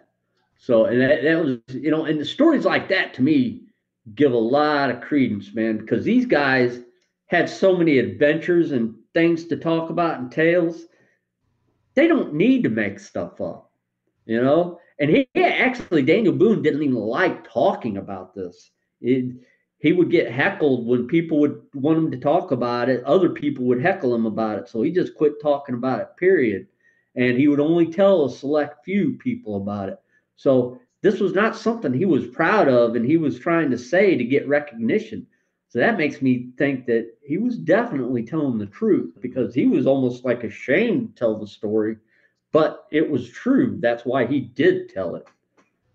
So, and that was, and the stories like that to me give a lot of credence, man, because these guys had so many adventures and things to talk about and tales. They don't need to make stuff up, And he actually, Daniel Boone didn't even like talking about this. He would get heckled when people would want him to talk about it. Other people would heckle him about it. So he just quit talking about it, period. And he would only tell a select few people about it. So this was not something he was proud of and he was trying to say to get recognition. So that makes me think that he was definitely telling the truth, because he was almost like ashamed to tell the story, but it was true. That's why he did tell it.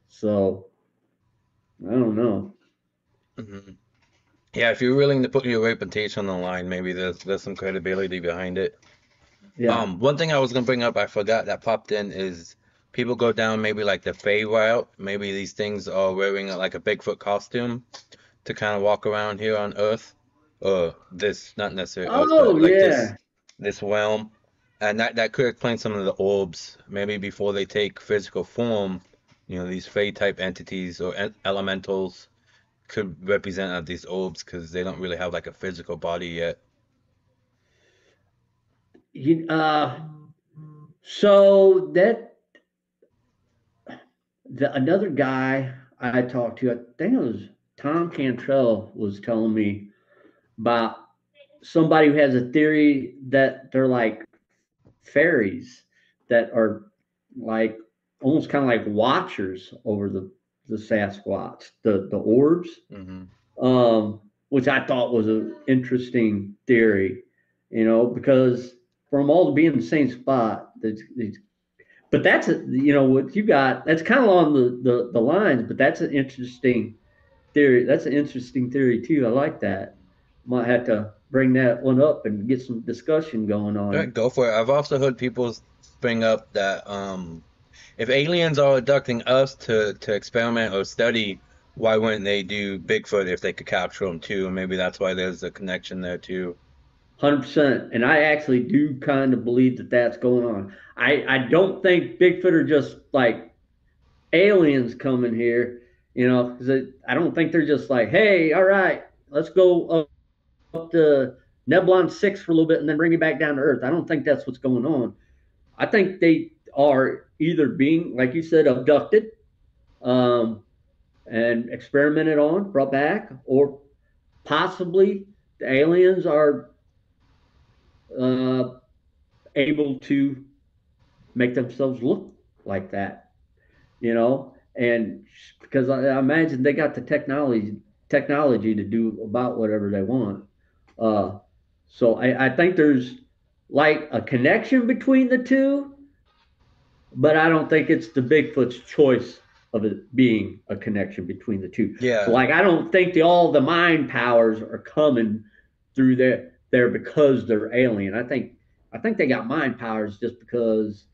So I don't know. Hmm. Yeah, if you're willing to put your reputation on the line, maybe there's some credibility behind it. Yeah. One thing I was gonna bring up, I forgot that popped in, is people go down maybe like the Fey route. Maybe these things are wearing like a Bigfoot costume to kind of walk around here on Earth, or this, not necessarily Earth, but Oh like yeah. this realm, and that could explain some of the orbs. Maybe before they take physical form, these Fey type entities or elementals could represent these orbs because they don't really have like a physical body yet. He, so another guy I talked to, I think it was Tom Cantrell, was telling me about somebody who has a theory that they're like fairies that are like almost kind of like watchers over the Sasquatch, the orbs, Hmm. which I thought was an interesting theory, because for them all to be in the same spot, but that's what you got. That's kind of along the lines, but that's an interesting theory. That's an interesting theory too. I like that. Might have to bring that one up and get some discussion going on Yeah, it. go for it. I've also heard people bring up that if aliens are abducting us to experiment or study, why wouldn't they do Bigfoot if they could capture them too? And maybe that's why there's a connection there too. 100%. And I actually do kind of believe that that's going on. I don't think Bigfoot are just like aliens coming here, because I don't think they're just like, hey, all right, let's go up to Nebulon 6 for a little bit and then bring you back down to Earth. I don't think that's what's going on. I think they are either being, like you said, abducted, um, and experimented on, brought back, or possibly the aliens are uh, able to make themselves look like that, and because I imagine they got the technology to do about whatever they want. Uh, so I think there's like a connection between the two, but I don't think it's the Bigfoot's choice of it being a connection between the two. So Yeah, like I don't think all the mind powers are coming through there because they're alien. I think they got mind powers just because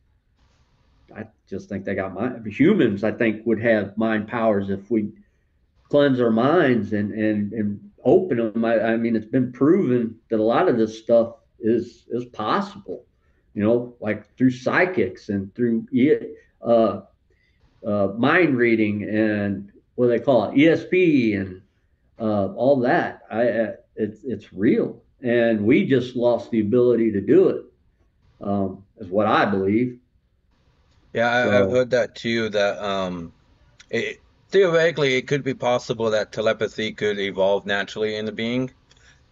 I just think they got mind humans. I think would have mind powers if we cleanse our minds and open them. I mean, it's been proven that a lot of this stuff is possible. Like through psychics and through uh, mind reading and what do they call it, ESP and all that. It's real, and we just lost the ability to do it. Is what I believe. yeah, I've So heard that too. That it, theoretically, it could be possible that telepathy could evolve naturally in the being.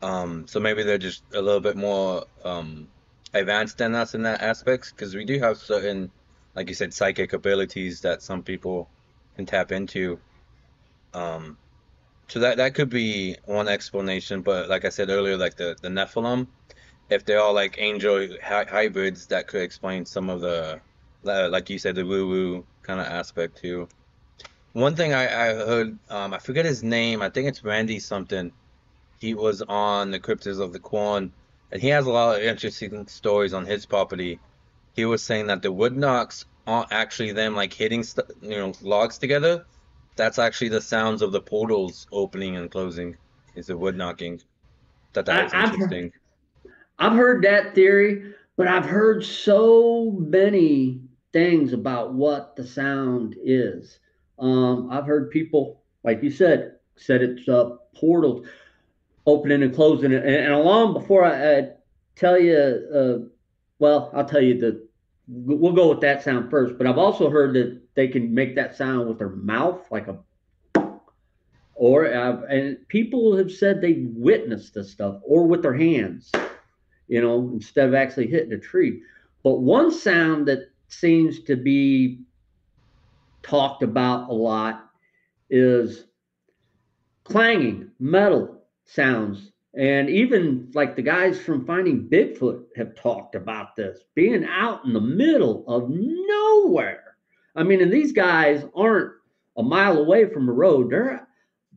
So maybe they're just a little bit more advanced than us in that aspect, because we do have certain, like you said, psychic abilities that some people can tap into. Um, so that could be one explanation. But like I said earlier, like the Nephilim, if they're all like angel hybrids, that could explain some of the, like you said, the woo-woo kind of aspect too. One thing I heard, I forget his name. I think it's Randy something. He was on the Cryptids of the Corn, and he has a lot of interesting stories on his property. He was saying that the wood knocks aren't actually them like hitting logs together. That's actually the sounds of the portals opening and closing. Is the wood knocking. That I, was I've interesting. I've heard that theory, but I've heard so many things about what the sound is. I've heard people, like you said it's portals opening and closing, and along before I tell you, well, I'll tell you we'll go with that sound first. But I've also heard that they can make that sound with their mouth, like a and people have said they witnessed this stuff or with their hands, instead of actually hitting a tree. But one sound that seems to be talked about a lot is clanging metal sounds. And even like the guys from Finding Bigfoot have talked about this being out in the middle of nowhere. I mean, and these guys aren't a mile away from a road.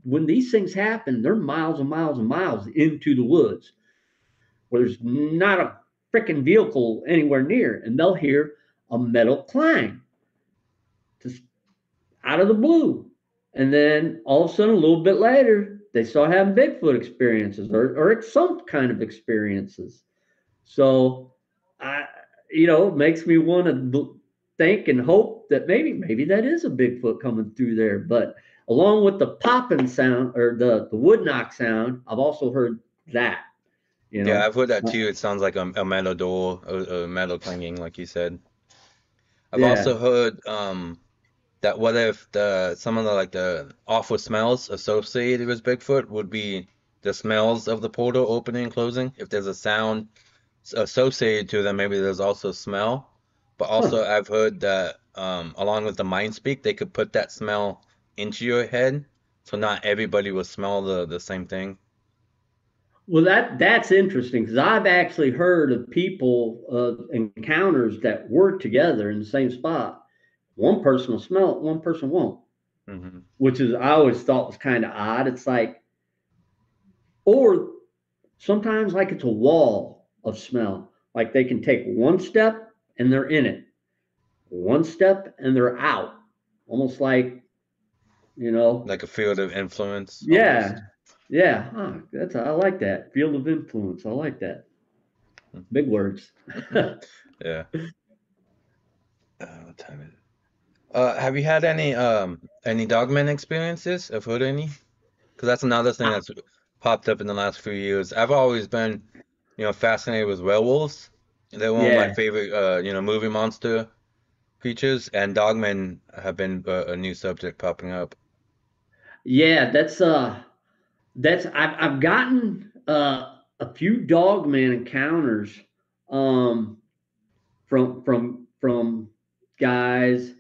When these things happen, they're miles and miles and miles into the woods where there's not a freaking vehicle anywhere near, and they'll hear a metal clang just out of the blue. And then all of a sudden, a little bit later, they start having Bigfoot experiences or some kind of experiences. So, it makes me want to think and hope that maybe that is a Bigfoot coming through there. But along with the popping sound or the wood knock sound, I've also heard that, you Yeah, know. I've heard that too. It sounds like a metal door, a metal clanging, like you said. I've Yeah. also heard that what if some of the like the awful smells associated with Bigfoot would be the smells of the portal opening and closing? If there's a sound associated to them, maybe there's also smell. But Huh. also I've heard that along with the mind speak, they could put that smell into your head, so not everybody will smell the same thing. Well, that's interesting because I've actually heard of people encounters that work together in the same spot. One person will smell it, one person won't, Hmm. which is I always thought was kind of odd. It's like, or sometimes like it's a wall of smell. Like they can take one step and they're in it, one step and they're out, almost like you know, Like a field of influence almost. yeah, yeah. Huh, I like that field of influence. I like that. Big words. Yeah. What time is it? Have you had any dogman experiences? I've heard any? Because that's another thing that's popped up in the last few years. I've always been, fascinated with werewolves. They're one of my Yeah. favorite, movie monster creatures, and dogmen have been a new subject popping up. Yeah, that's I've gotten a few dogman encounters um from guys.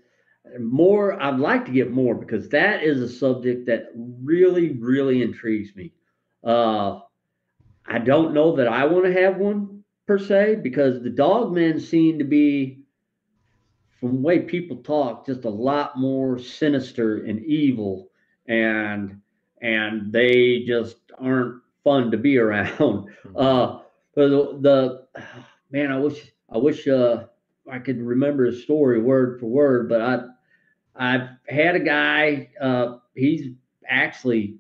More, I'd like to get more because that is a subject that really intrigues me. Uh, I don't know that I want to have one per se because the dogmen seem to be, from the way people talk, just a lot more sinister and evil, and they just aren't fun to be around. Mhm. The man, I wish I could remember the story word for word, but I've had a guy. He's actually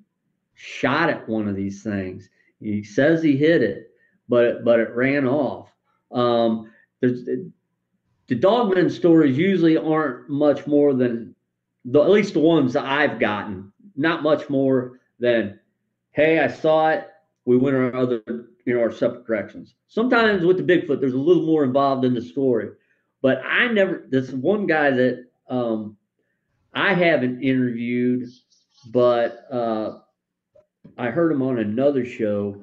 shot at one of these things. He says he hit it, but it ran off. There's the dogman stories usually aren't much more than at least the ones that I've gotten, not much more than, hey, I saw it. We went our other, our separate directions. Sometimes with the Bigfoot, there's a little more involved in the story, but I never. This one guy that I haven't interviewed, but I heard him on another show,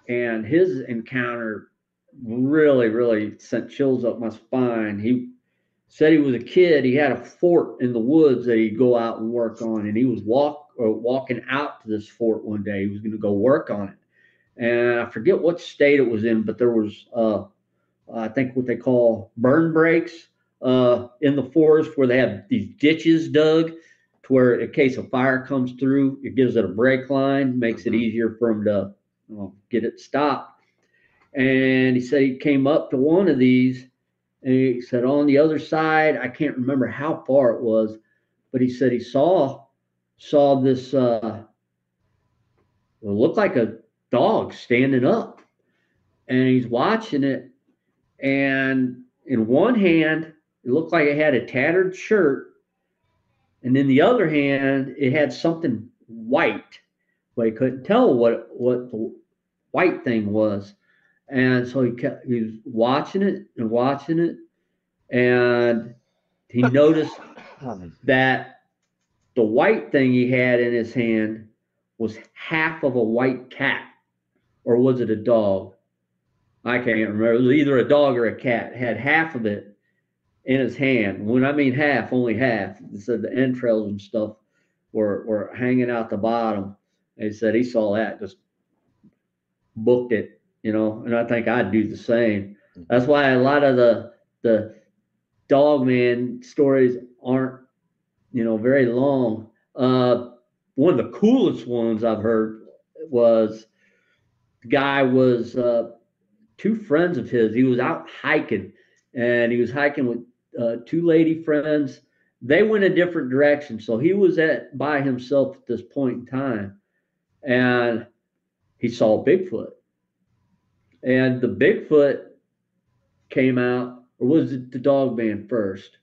and his encounter really sent chills up my spine. He said he was a kid. He had a fort in the woods that he'd go out and work on, and he was walking out to this fort one day. He was going to go work on it, and I forget what state it was in, but there was I think what they call burn breaks in the forest where they have these ditches dug to where in case a fire comes through, it gives it a break line, makes it Mhm. easier for them to get it stopped. And he said he came up to one of these, and he said on the other side, I can't remember how far it was, but he said he saw this it looked like a dog standing up, and he's watching it, and in one hand it looked like it had a tattered shirt, and in the other hand it had something white, but he couldn't tell what the white thing was. And so he was watching it and watching it, and he noticed that the white thing he had in his hand was half of a white cat, or was it a dog? I can't remember. It was either a dog or a cat. It had half of it in his hand. When I mean half, only half. He said the entrails and stuff were hanging out the bottom. And he said he saw that, just booked it, and I think I'd do the same. That's Mhm. why a lot of the dogman stories aren't, very long. One of the coolest ones I've heard was the guy was two friends of his. He was out hiking, and he was hiking with two lady friends. They went a different direction, so he was at by himself at this point in time, and he saw Bigfoot. And the Bigfoot came out, or was it the dog man first?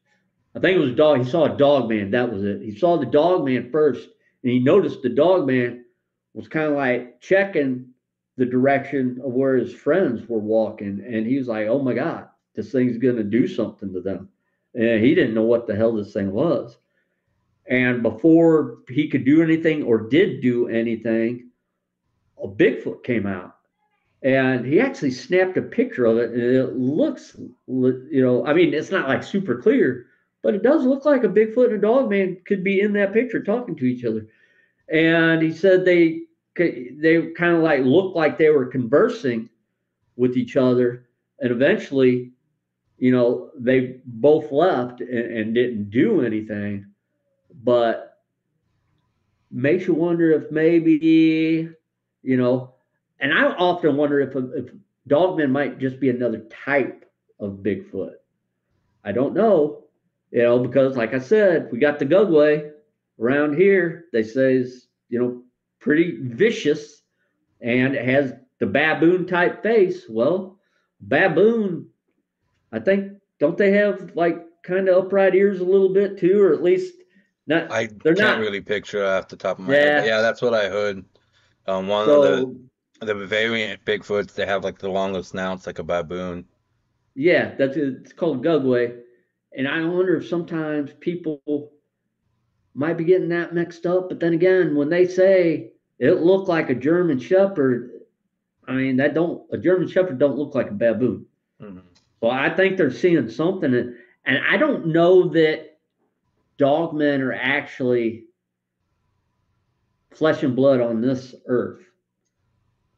I think it was dog. He saw a dog man. That was it. He saw the dog man first, and he noticed the dog man was kind of like checking the direction of where his friends were walking, and he was like, "Oh my god, this thing's gonna do something to them." And he didn't know what the hell this thing was. And before he could do anything or did do anything, a Bigfoot came out, and he actually snapped a picture of it, and it looks, I mean, it's not like super clear, but it does look like a Bigfoot and a dog man could be in that picture talking to each other. And he said they kind of like looked like they were conversing with each other, and eventually, they both left and didn't do anything, but makes you wonder if maybe, you know, and I often wonder if dogmen might just be another type of Bigfoot. I don't know, because like I said, we got the Gugway around here. They say is, pretty vicious, and it has the baboon type face. Well, baboon, I think, don't they have like kind of upright ears a little bit too, or at least not? I They're can't not. really picture it off the top of my head, but Yeah. yeah, that's what I heard. One of So the variant Bigfoots, they have like the longest snouts, like a baboon. yeah, it's called Gugway, and I wonder if sometimes people might be getting that mixed up. But then again, when they say it looked like a German Shepherd, I mean, a German Shepherd don't look like a baboon. Mhm. So I think they're seeing something. And I don't know that dogmen are actually flesh and blood on this earth.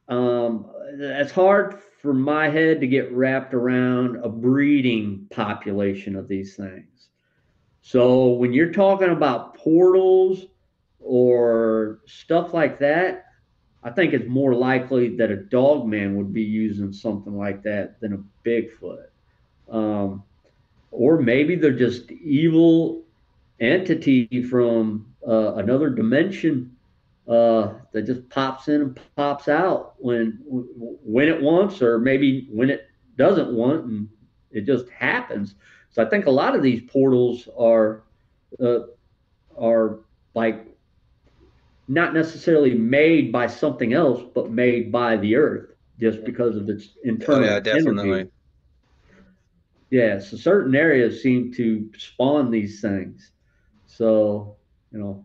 It's hard for my head to get wrapped around a breeding population of these things. So when you're talking about portals or stuff like that, I think it's more likely that a dog man would be using something like that than a Bigfoot. Um, or maybe they're just evil entity from another dimension that just pops in and pops out when it wants, or maybe when it doesn't want, and it just happens. So I think a lot of these portals uh, are like not necessarily made by something else, but made by the earth just because of its Oh yeah, internal definitely. energy. Yeah, so certain areas seem to spawn these things. So, you know,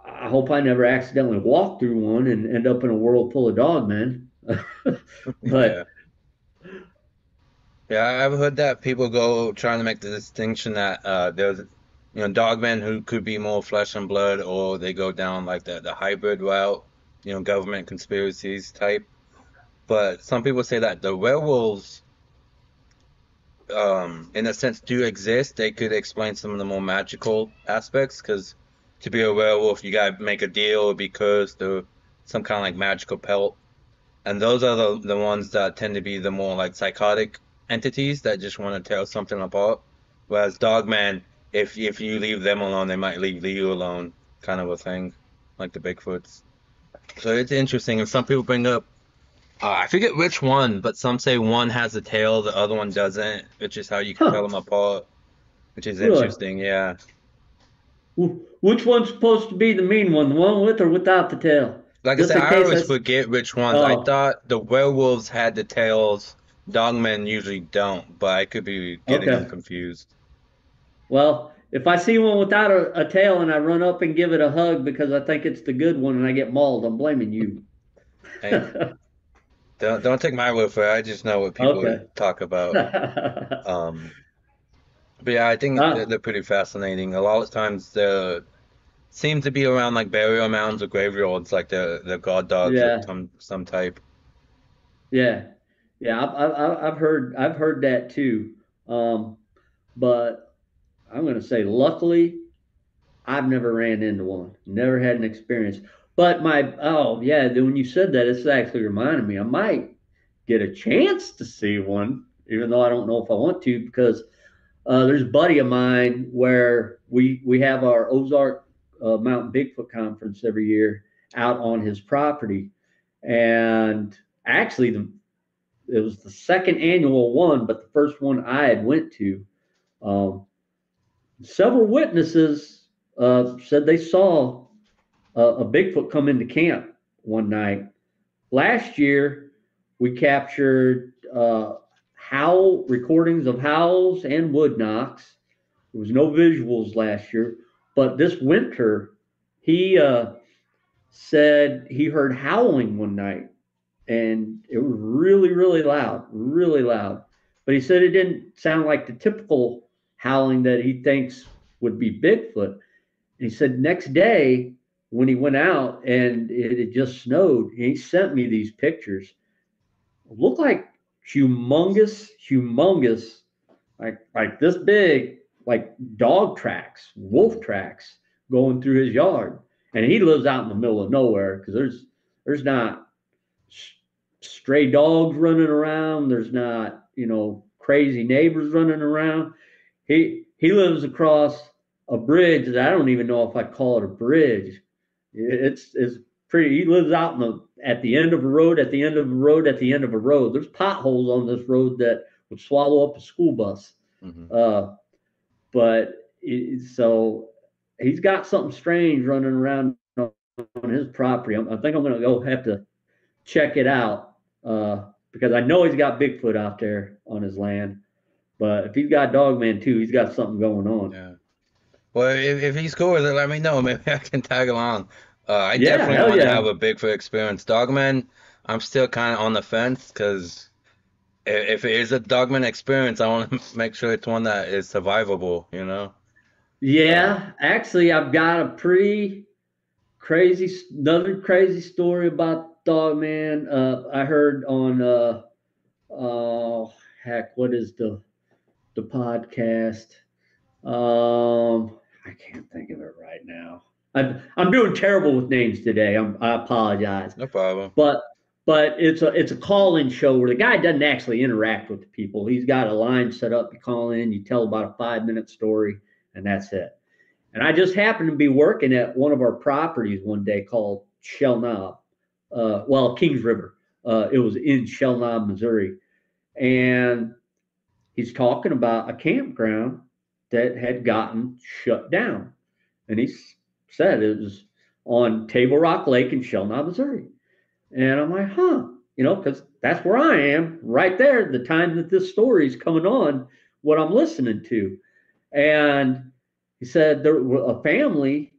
I hope I never accidentally walk through one and end up in a world full of dogmen. Yeah. But Yeah, I've heard that people go trying to make the distinction that there's, dogmen who could be more flesh and blood, or they go down like the hybrid route, government conspiracies type. But some people say that the werewolves, in a sense, do exist. They could explain some of the more magical aspects, because to be a werewolf, you gotta make a deal or be cursed or some kind of like magical pelt. And those are the ones that tend to be the more like psychotic entities that just want to tear something apart. Whereas Dogman, if you leave them alone, they might leave you alone, kind of a thing, like the Bigfoots. So it's interesting. And some people bring up, I forget which one, but some say one has a tail, the other one doesn't, which is how you can tell huh, them apart, which is really? interesting. Yeah. Which one's supposed to be the mean one? The one with or without the tail? Like I Just said, in I case always that's forget which ones. I oh, thought the werewolves had the tails. Dogmen usually don't, but I could be getting them okay. confused. Well, if I see one without a tail and I run up and give it a hug because I think it's the good one and I get mauled, I'm blaming you. Hey, don't take my word for it. I just know what people Okay. talk about. Um, but yeah, I think uh, they're pretty fascinating. A lot of times they seem to be around like burial mounds or graveyards, like the god dogs of yeah, some type. yeah, yeah. I've heard that too. Um, but I'm going to say, luckily, I've never ran into one. Never had an experience. But oh yeah, when you said that, it's actually reminded me. I might get a chance to see one, even though I don't know if I want to, because there's a buddy of mine where we have our Ozark Mountain Bigfoot conference every year out on his property, and actually it was the second annual one, but the first one I had went to. Um, Several witnesses said they saw a Bigfoot come into camp one night. Last year, we captured howl recordings of howls and wood knocks. There was no visuals last year, but this winter, he said he heard howling one night, and it was really, really loud, really loud. But he said it didn't sound like the typical howling that he thinks would be Bigfoot. And he said next day when he went out and it had just snowed, he sent me these pictures. It looked like humongous, humongous, like this big, like dog tracks, wolf tracks going through his yard. And he lives out in the middle of nowhere because there's not stray dogs running around. There's not, crazy neighbors running around. He lives across a bridge that I don't even know if I call it a bridge. It's pretty. He lives out at the end of a road, at the end of a road, at the end of a road. There's potholes on this road that would swallow up a school bus. Hmm. Uh, so he's got something strange running around on his property. I think I'm going to go have to check it out because I know he's got Bigfoot out there on his land. But if he's got Dogman too, he's got something going on. Yeah. Well, if he's cool with it, let me know. Maybe I can tag along. I Yeah, definitely hell want to yeah. have a Bigfoot experience. Dogman, I'm still kind of on the fence because if it is a Dogman experience, I want to make sure it's one that is survivable, you know? Uh, Yeah, actually, I've got a pretty another crazy story about Dog Man. I heard on oh heck, what is the podcast? I can't think of it right now. I'm doing terrible with names today. I apologize, no problem. but it's a call-in show where the guy doesn't actually interact with the people. He's got a line set up. You call in, you tell about a 5 minute story, and that's it. And I just happened to be working at one of our properties one day called Shell Knob, Kings River. It was in Shell Knob, Missouri, and he's talking about a campground that had gotten shut down, and he said it was on Table Rock Lake in Shell Knob, Missouri. And I'm like, huh, because that's where I am right there. The time that this story is coming on, what I'm listening to. And he said a family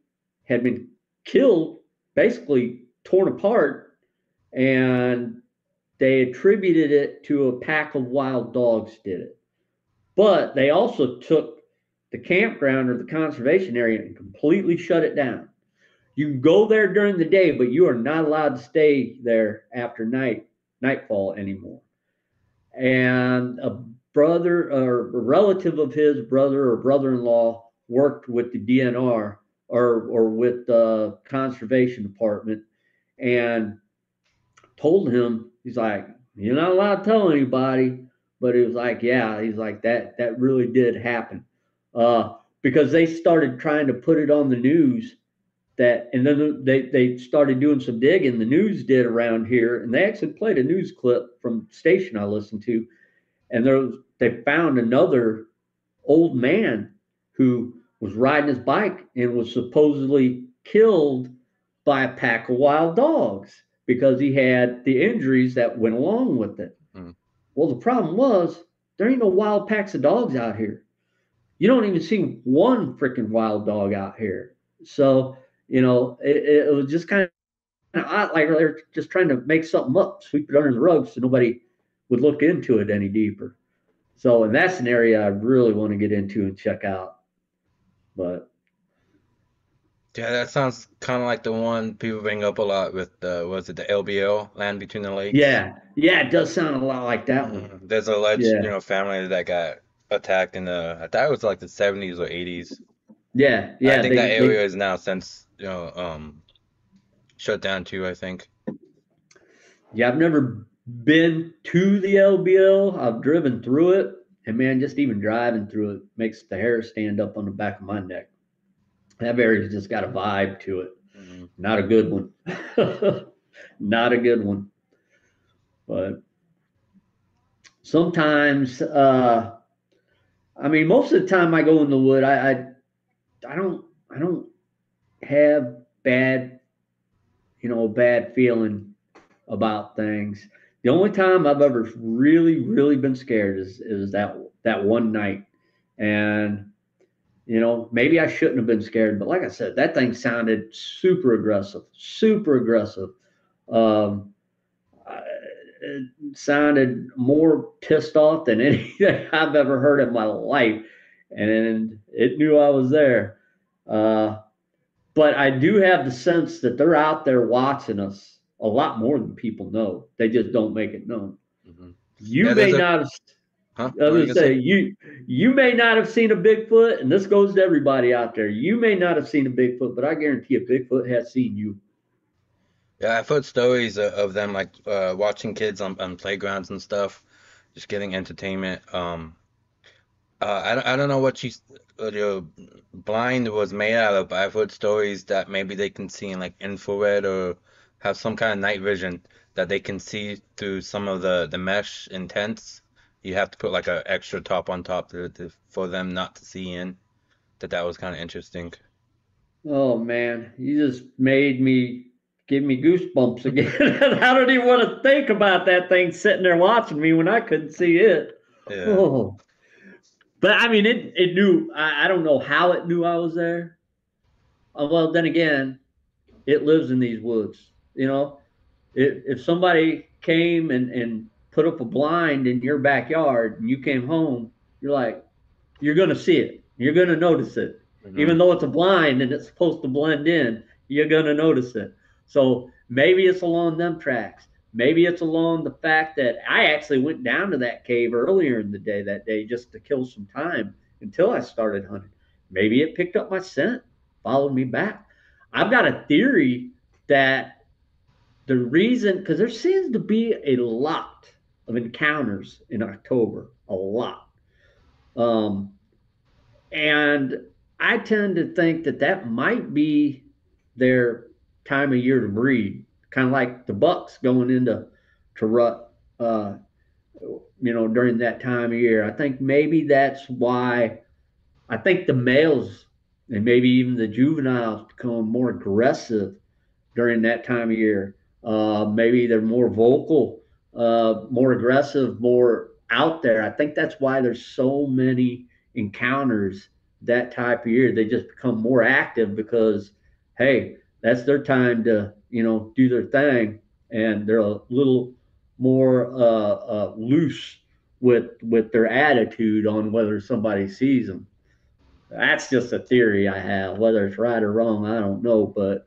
had been killed, basically torn apart, and they attributed it to a pack of wild dogs did it. But they also took the campground or the conservation area and completely shut it down. You can go there during the day, but you are not allowed to stay there after nightfall anymore. And a brother or a relative of his brother or brother-in-law worked with the DNR or with the conservation department and told him, he's like, you're not allowed to tell anybody, but he was like, yeah, he's like that really did happen, because they started trying to put it on the news that, and then they started doing some digging. The news did around here, and they actually played a news clip from the station I listened to, and they found another old man who was riding his bike and was supposedly killed by a pack of wild dogs because he had the injuries that went along with it. Mm. Well, the problem was there ain't no wild packs of dogs out here. You don't even see one freaking wild dog out here. So, it was just kind of odd, like they're just trying to make something up, sweep it under the rug so nobody would look into it any deeper. So, and that's an area I really want to get into and check out. But Yeah, that sounds kind of like the one people bring up a lot with was it the LBL, Land Between the Lakes? yeah, yeah, it does sound a lot like that one. There's a alleged, Yeah, family that got attacked in I thought it was like the 70s or 80s. yeah, I yeah. think that They area is now since, shut down too, I think. yeah. I've never been to the LBL. I've driven through it, and man, just even driving through it makes the hair stand up on the back of my neck. That area's just got a vibe to it. Mhm. Not a good one. Not a good one. But sometimes, I mean, most of the time I go in the wood, I don't have bad feeling about things. The only time I've ever really, really been scared is that one night, and maybe I shouldn't have been scared, but like I said, that thing sounded super aggressive, super aggressive. Um, it sounded more pissed off than anything I've ever heard in my life, and it knew I was there. Uh, but I do have the sense that they're out there watching us a lot more than people know. They just don't make it known. Hmm. You Yeah, may there's not have. huh? I What was were you gonna gonna say say? you may not have seen a Bigfoot, and this goes to everybody out there. You may not have seen a Bigfoot, but I guarantee a Bigfoot has seen you. Yeah, I've heard stories of them like watching kids on playgrounds and stuff, just getting entertainment. I don't know what your blind was made out of, but I've heard stories that maybe they can see in like infrared or have some kind of night vision that they can see through some of the mesh in tents. You have to put like a extra top on top for them not to see in. That was kind of interesting. Oh man, you just made me give me goosebumps again. I don't even want to think about that thing sitting there watching me when I couldn't see it. Yeah. Oh, But I mean, it knew. I don't know how it knew I was there. Well, then again, it lives in these woods. You know, if somebody came and put up a blind in your backyard and you came home, you're like, you're going to see it. You're going to notice it. Hmm. Even though it's a blind and it's supposed to blend in, you're going to notice it. So maybe it's along them tracks. Maybe it's along the fact that I actually went down to that cave earlier in the day that day just to kill some time until I started hunting. Maybe it picked up my scent, followed me back. I've got a theory that the reason, because there seems to be a lot of encounters in October, a lot. Um, and I tend to think that that might be their time of year to breed, kind of like the bucks going into to rut, during that time of year. I think maybe that's why I think the males and maybe even the juveniles become more aggressive during that time of year. Maybe they're more vocal, more aggressive, more out there. I think that's why there's so many encounters that type of year. They just become more active because, hey, that's their time to do their thing, and they're a little more loose with their attitude on whether somebody sees them. That's just a theory I have. Whether it's right or wrong, I don't know, but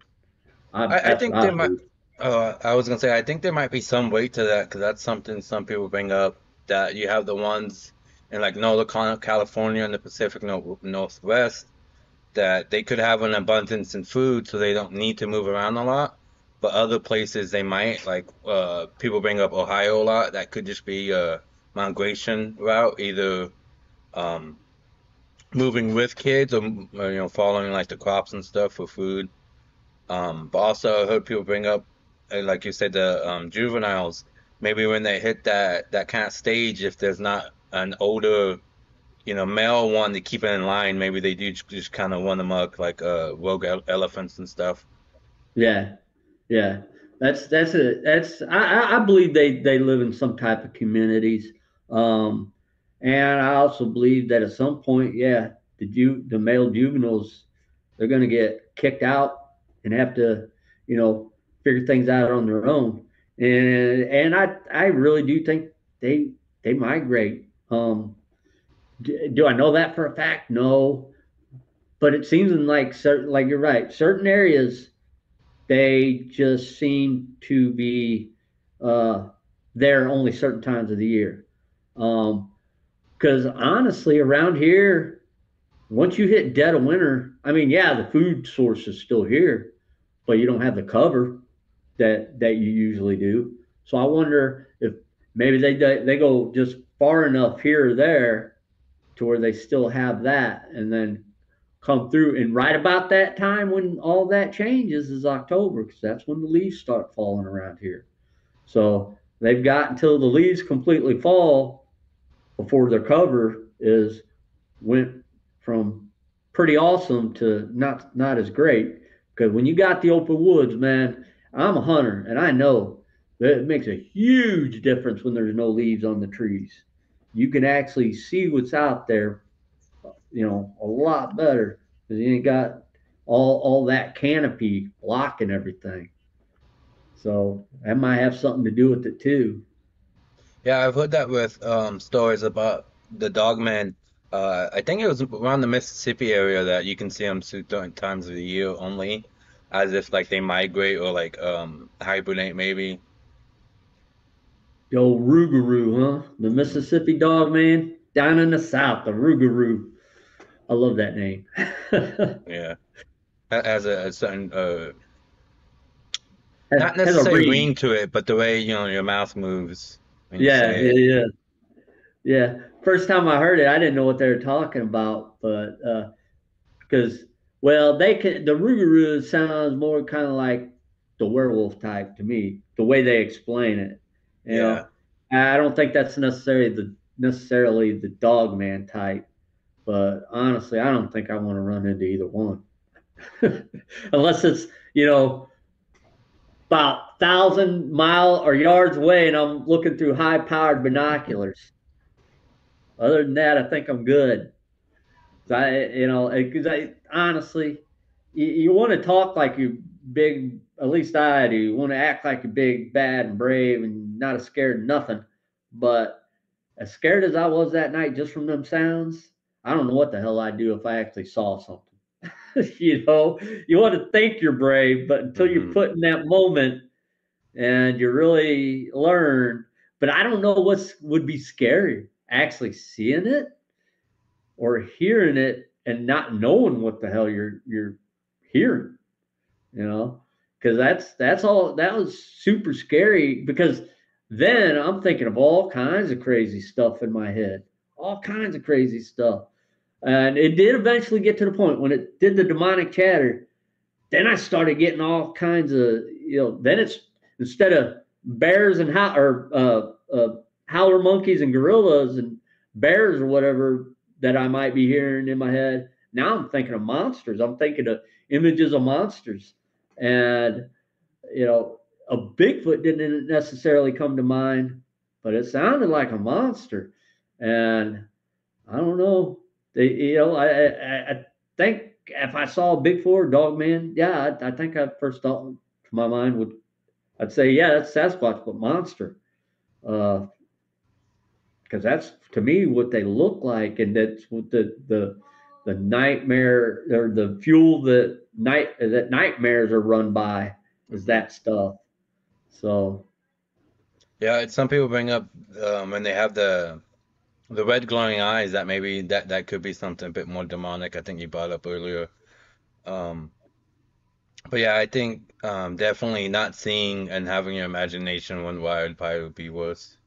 I that's what think I there might. believe. I was gonna say I think there might be some weight to that because that's something some people bring up that you have the ones in like Northern California and the Pacific Northwest that they could have an abundance in food, so they don't need to move around a lot. But other places they might, like people bring up Ohio a lot. That could just be a migration route, either um, moving with kids or following like the crops and stuff for food. But also I heard people bring up, like you said, the juveniles. Maybe when they hit that kind of stage, if there's not an older, male one to keep it in line, maybe they do just kind of run amok like rogue elephants and stuff. Yeah, yeah. I believe they live in some type of communities, um, and I also believe that at some point, yeah, the male juveniles they're going to get kicked out and have to you know figure things out on their own, and I really do think they migrate. Do I know that for a fact? No, but it seems in like certain like you're right, certain areas they just seem to be uh, there only certain times of the year. Because honestly, around here, once you hit dead of winter, I mean, yeah, the food source is still here, but you don't have the cover that you usually do. So I wonder if maybe they go just far enough here or there to where they still have that, and then come through. And right about that time when all that changes is October, because that's when the leaves start falling around here. So they've got until the leaves completely fall before their cover is went from pretty awesome to not as great. Because when you got the open woods, man, I'm a hunter and I know that it makes a huge difference when there's no leaves on the trees. You can actually see what's out there, a lot better because you ain't got all that canopy blocking everything. So that might have something to do with it too. Yeah, I've heard that with stories about the dogman. I think it was around the Mississippi area that you can see them certain times of the year only, as if like they migrate or like hibernate maybe. The old Rougarou, huh? The Mississippi dog man down in the south, the Rougarou. I love that name. has, Yeah, has a certain not has a necessarily ring. ring to it, but the way your mouth moves when you Yeah, say yeah, it. yeah, yeah. First time I heard it, I didn't know what they were talking about, but because well, the Rougarou sounds more kind of like the werewolf type to me, the way they explain it. You Yeah. know, I don't think that's necessarily the dog man type, but honestly, I don't think I want to run into either one, unless it's about 1,000 mile or yards away, and I'm looking through high powered binoculars. Other than that, I think I'm good. Because I honestly, you want to talk like you big. At least I do. You want to act like you're big, bad, and brave, and not scared of nothing. But as scared as I was that night just from them sounds, I don't know what the hell I'd do if I actually saw something. You want to think you're brave, but until you're Hmm. put in that moment and you really learn. But I don't know what would be scary, actually seeing it or hearing it and not knowing what the hell you're hearing, you know, because that's all that was super scary because then I'm thinking of all kinds of crazy stuff in my head, all kinds of crazy stuff. And it did eventually get to the point when it did the demonic chatter. Then I started getting all kinds of, then it's instead of bears and howler monkeys and gorillas and bears or whatever that I might be hearing in my head. Now I'm thinking of monsters. I'm thinking of images of monsters. And, you know, a Bigfoot didn't necessarily come to mind, but it sounded like a monster. And I don't know. I think if I saw a Bigfoot or Dogman, yeah, I think I first thought to my mind would I'd say yeah, that's Sasquatch, but monster, because that's to me what they look like, and that's what the nightmare or the fuel that nightmares are run by is Hmm. that stuff. So Yeah, some people bring up when they have the red glowing eyes that maybe that could be something a bit more demonic. I think you brought up earlier. Um, but yeah, I think definitely not seeing and having your imagination run wild probably would be worse.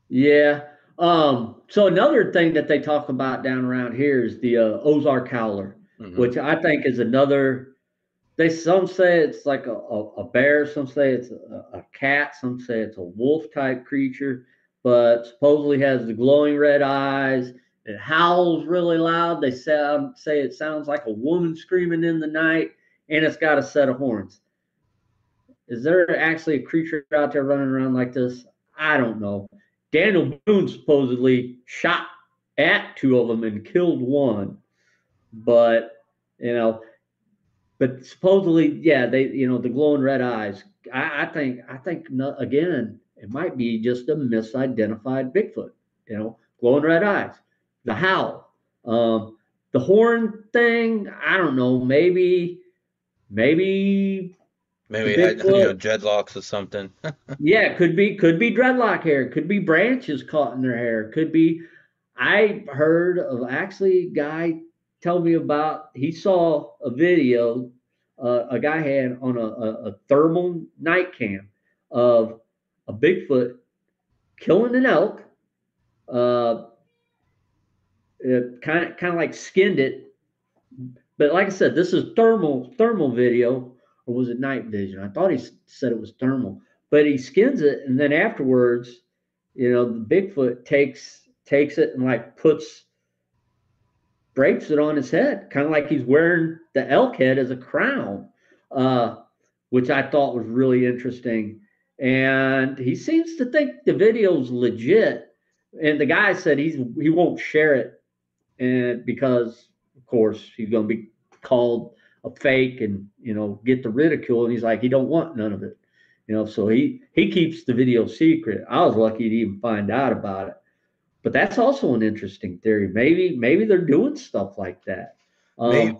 yeah. So another thing that they talk about down around here is the Ozark Howler, Hmm. which I think is another. They some say it's like a bear, some say it's a cat, some say it's a wolf type creature, but supposedly has the glowing red eyes. It howls really loud. Say it sounds like a woman screaming in the night, and it's got a set of horns. Is there actually a creature out there running around like this? I don't know. Daniel Boone supposedly shot at two of them and killed one, but you know, but supposedly, yeah, the glowing red eyes. I think again, it might be just a misidentified Bigfoot. Glowing red eyes, the howl, um, the horn thing. I don't know. Maybe the Maybe it had, Bigfoot. dreadlocks or something. Yeah, could be dreadlock hair, could be branches caught in their hair, could be. I heard of actually a guy tell me about he saw a video a guy had on a thermal night cam of a Bigfoot killing an elk, uh, kind of like skinned it. But like I said, this is thermal video, or was it night vision? I thought he said it was thermal, but he skins it, and then afterwards, the Bigfoot takes it and like drapes it on his head, kind of like he's wearing the elk head as a crown, uh, which I thought was really interesting. And he seems to think the video's legit. And the guy said he won't share it, and because of course he's going to be called a fake and get the ridicule. And he's like he don't want none of it, so he keeps the video secret. I was lucky to even find out about it, but that's also an interesting theory. Maybe they're doing stuff like that. Maybe um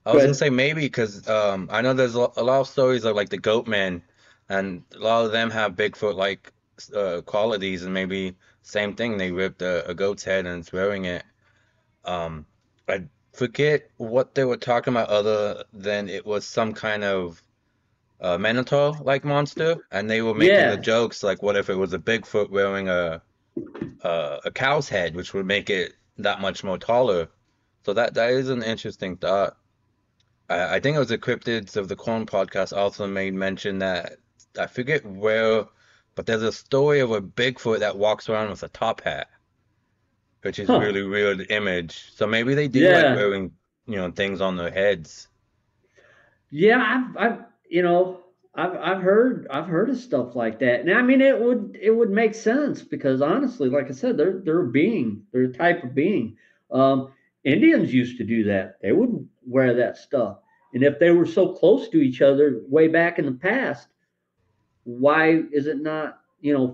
I was gonna but say maybe because I know there's a lot of stories of like the goat man, and a lot of them have Bigfoot like qualities, and maybe same thing. They ripped a goat's head and it's wearing it. Um, I forget what they were talking about other than it was some kind of Minotaur-like monster, and they were making the yeah. jokes like, what if it was a Bigfoot wearing a cow's head, which would make it that much more taller. So that is an interesting thought. I think it was the Cryptids of the Corn podcast also made mention that I forget where, but there's a story of a Bigfoot that walks around with a top hat, which is Huh. really weird image. So maybe they do like Yeah. wearing, things on their heads. Yeah. I've you know I've heard of stuff like that. Now, I mean, it would make sense because honestly, like I said, they're a being, they're a type of being. Um, Indians used to do that. They would wear that stuff, and if they were so close to each other way back in the past, why is it not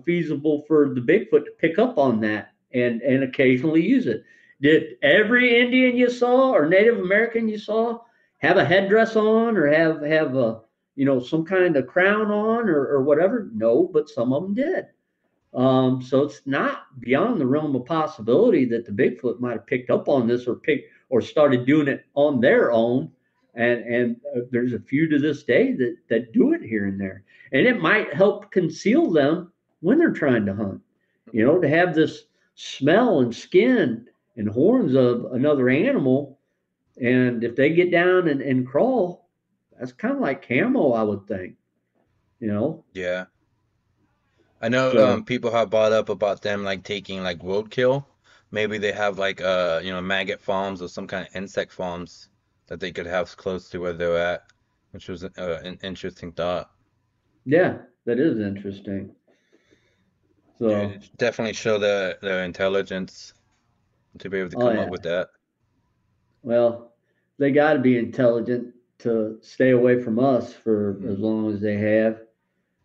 feasible for the Bigfoot to pick up on that and occasionally use it? Did every Indian you saw or Native American you saw have a headdress on or have a some kind of crown on or whatever? No, but some of them did. So it's not beyond the realm of possibility that the Bigfoot might have picked up on this or started doing it on their own. And there's a few to this day that do it here and there, and it might help conceal them when they're trying to hunt. To have this smell and skin and horns of another animal, and if they get down and crawl, that's kind of like camo, I would think. You know, Yeah. I know so people have brought up about them like taking like roadkill. Maybe they have like maggot farms or some kind of insect farms that they could have close to where they're at, which was an interesting thought. yeah, that is interesting. Yeah, So, it definitely show their intelligence to be able to oh come up yeah. with that. Well, they got to be intelligent to stay away from us for Hmm. as long as they have.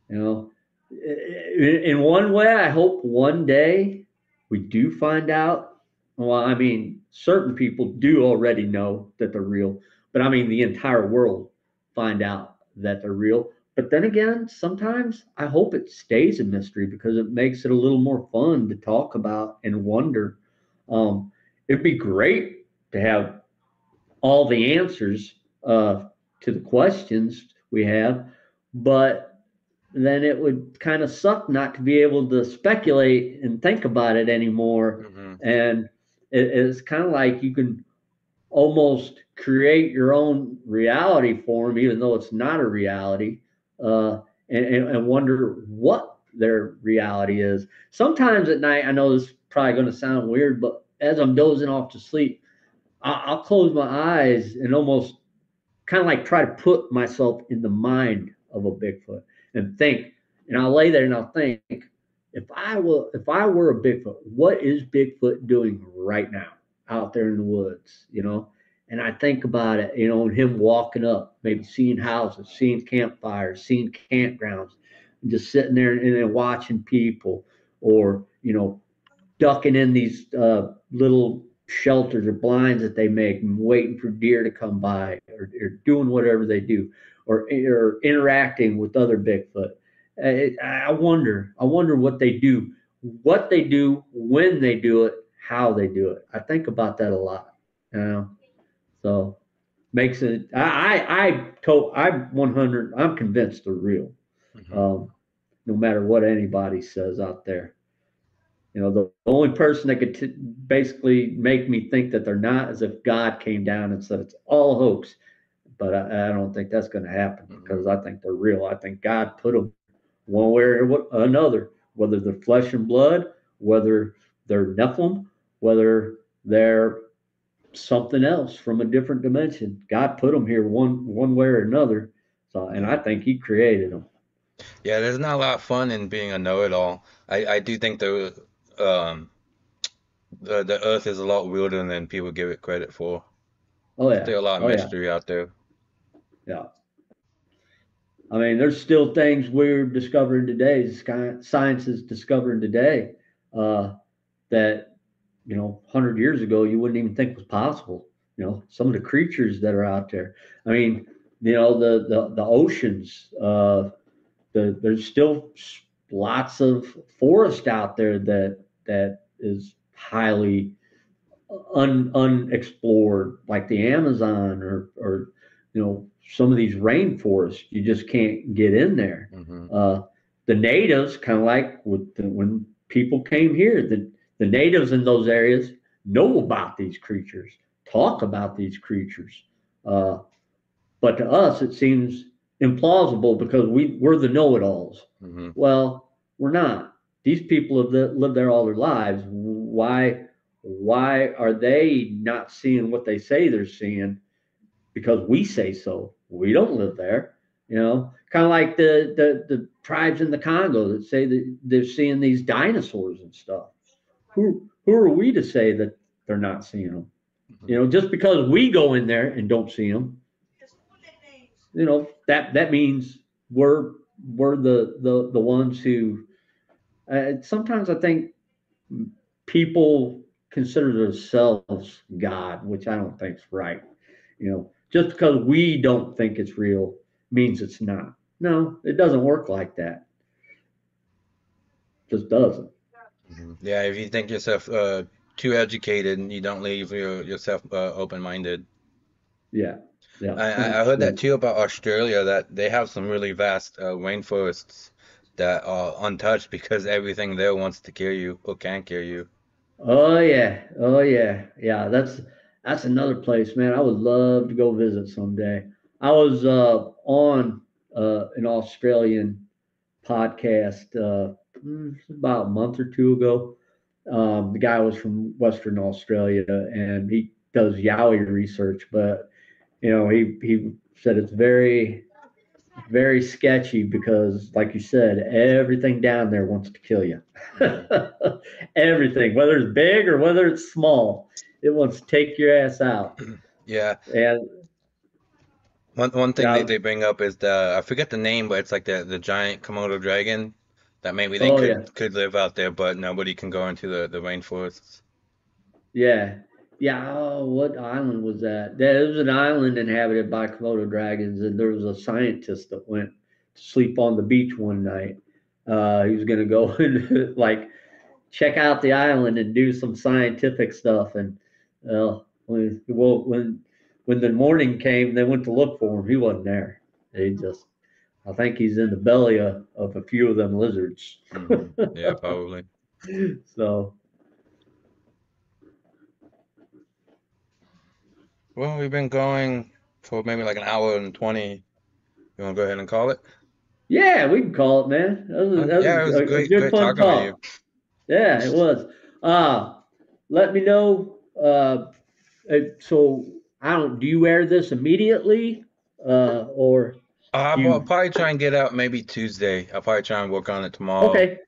You know, in one way, I hope one day we do find out. Well, I mean, certain people do already know that they're real, but I mean, the entire world find out that they're real. But then again, sometimes I hope it stays a mystery because it makes it a little more fun to talk about and wonder. Um, it'd be great to have all the answers to the questions we have, but then it would kind of suck not to be able to speculate and think about it anymore. Hmm. And it's kind of like you can almost create your own reality for them, even though it's not a reality, uh, and wonder what their reality is. Sometimes at night, I know this is probably going to sound weird, but as I'm dozing off to sleep, I'll close my eyes and almost kind of like try to put myself in the mind of a Bigfoot and think, and I'll lay there and I'll think, if I were a Bigfoot, what is Bigfoot doing right now out there in the woods, And I think about it, and him walking up, maybe seeing houses, seeing campfires, seeing campgrounds, and just sitting there and watching people, or ducking in these little shelters or blinds that they make and waiting for deer to come by or doing whatever they do or interacting with other Bigfoot. I wonder what they do, when they do it, how they do it. I think about that a lot. You know? So makes it. I'm 100. I'm convinced they're real. Hmm. Um, no matter what anybody says out there. The only person that could basically make me think that they're not is if God came down and said it's all a hoax. But I don't think that's going to happen Hmm. because I think they're real. I think God put them one way or another, whether they're flesh and blood, whether they're Nephilim, whether they're something else from a different dimension. God put them here one way or another. So, and I Yeah. think He created them. Yeah, there's not a lot of fun in being a know-it-all. I do think um the Earth is a lot weirder than people give it credit for. Oh yeah, Still a lot of oh yeah, mystery out there. yeah. I mean, there's still things we're discovering today, science is discovering today, uh, that 100 years ago you wouldn't even think was possible. Some of the creatures that are out there. I mean, the oceans. There's still lots of forest out there that is highly unexplored, like the Amazon or some of these rainforests. You just can't get in there. Hmm. Uh, the natives, kind of like when people came here, the natives in those areas know about these creatures, talk about these creatures. Uh, but to us, it seems implausible because we're the know-it-alls. Hmm. Well, we're not. These people have lived there all their lives. Why are they not seeing what they say they're seeing? Because we say so. We don't live there. Kind of like the tribes in the Congo that say that they're seeing these dinosaurs and stuff. Who are we to say that they're not seeing them? Mhm. Just because we go in there and don't see them, that means we're the ones who. Sometimes I think people consider themselves God, which I don't think is right. Just because we don't think it's real means it's not. No, it doesn't work like that. It just doesn't. Mhm. Yeah, if you think yourself too educated, you don't leave yourself open-minded. Yeah, yeah, I heard that 100%. too about Australia, that they have some really vast rainforests that are untouched because everything there wants to kill you or can kill you. Oh yeah, oh yeah, yeah. That's another place, man. I would love to go visit someday. I was on an Australian podcast about a month or two ago. The guy was from Western Australia, and he does Yowie research, but he said it's very very sketchy because, like you said, everything down there wants to kill you. Hmm. Everything, whether it's big or whether it's small, it wants to take your ass out. Yeah, And one thing yeah, they bring up is I forget the name, but it's like the giant Komodo dragon that maybe they oh yeah, could live out there, but nobody can go into the rainforests. yeah, yeah. Oh, what island was that? There was an island inhabited by Komodo dragons, and there was a scientist that went to sleep on the beach one night. He was going to go and like check out the island and do some scientific stuff. And when the morning came, they went to look for him. He wasn't there. I think he's in the belly of a few of them lizards. Yeah, probably. So, Well, we've been going for maybe like an hour and 20. You want to go ahead and call it? yeah, we can call it, man. That Yeah, it was was a great, good, great fun talking with you. talk. Yeah, it was. Uh, Let me know. So, I don't. Do you air this immediately, or do I'll you? probably try and get out maybe Tuesday. I'll probably try and work on it tomorrow. Okay.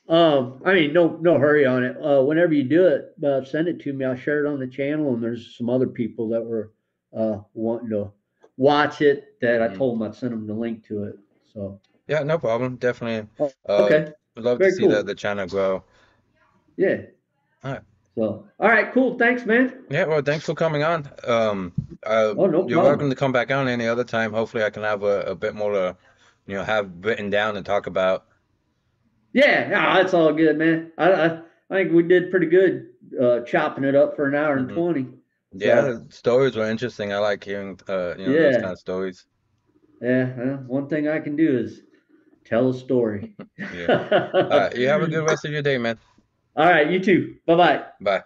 I mean, no hurry on it. Whenever you do it, send it to me. I'll share it on the channel. And there's some other people that were wanting to watch it that I Hmm. told them I'd send them the link to it. So, Yeah, no problem. Definitely. Uh, okay, would love to very see cool. the channel grow. Yeah. All right. All right, cool. Thanks, man. Yeah, well, thanks for coming on. Oh, no You're welcome problem. to come back on any other time. Hopefully, I can have a bit more to, have written down and talk about. Yeah, no, that's all good, man. I think we did pretty good chopping it up for an hour and Hmm. 20. Yeah, So, the stories were interesting. I like hearing, those kind yeah, of stories. yeah. One thing I can do is tell a story. Yeah. All All right. You have a good rest of your day, man. right, you too. Bye bye. Bye.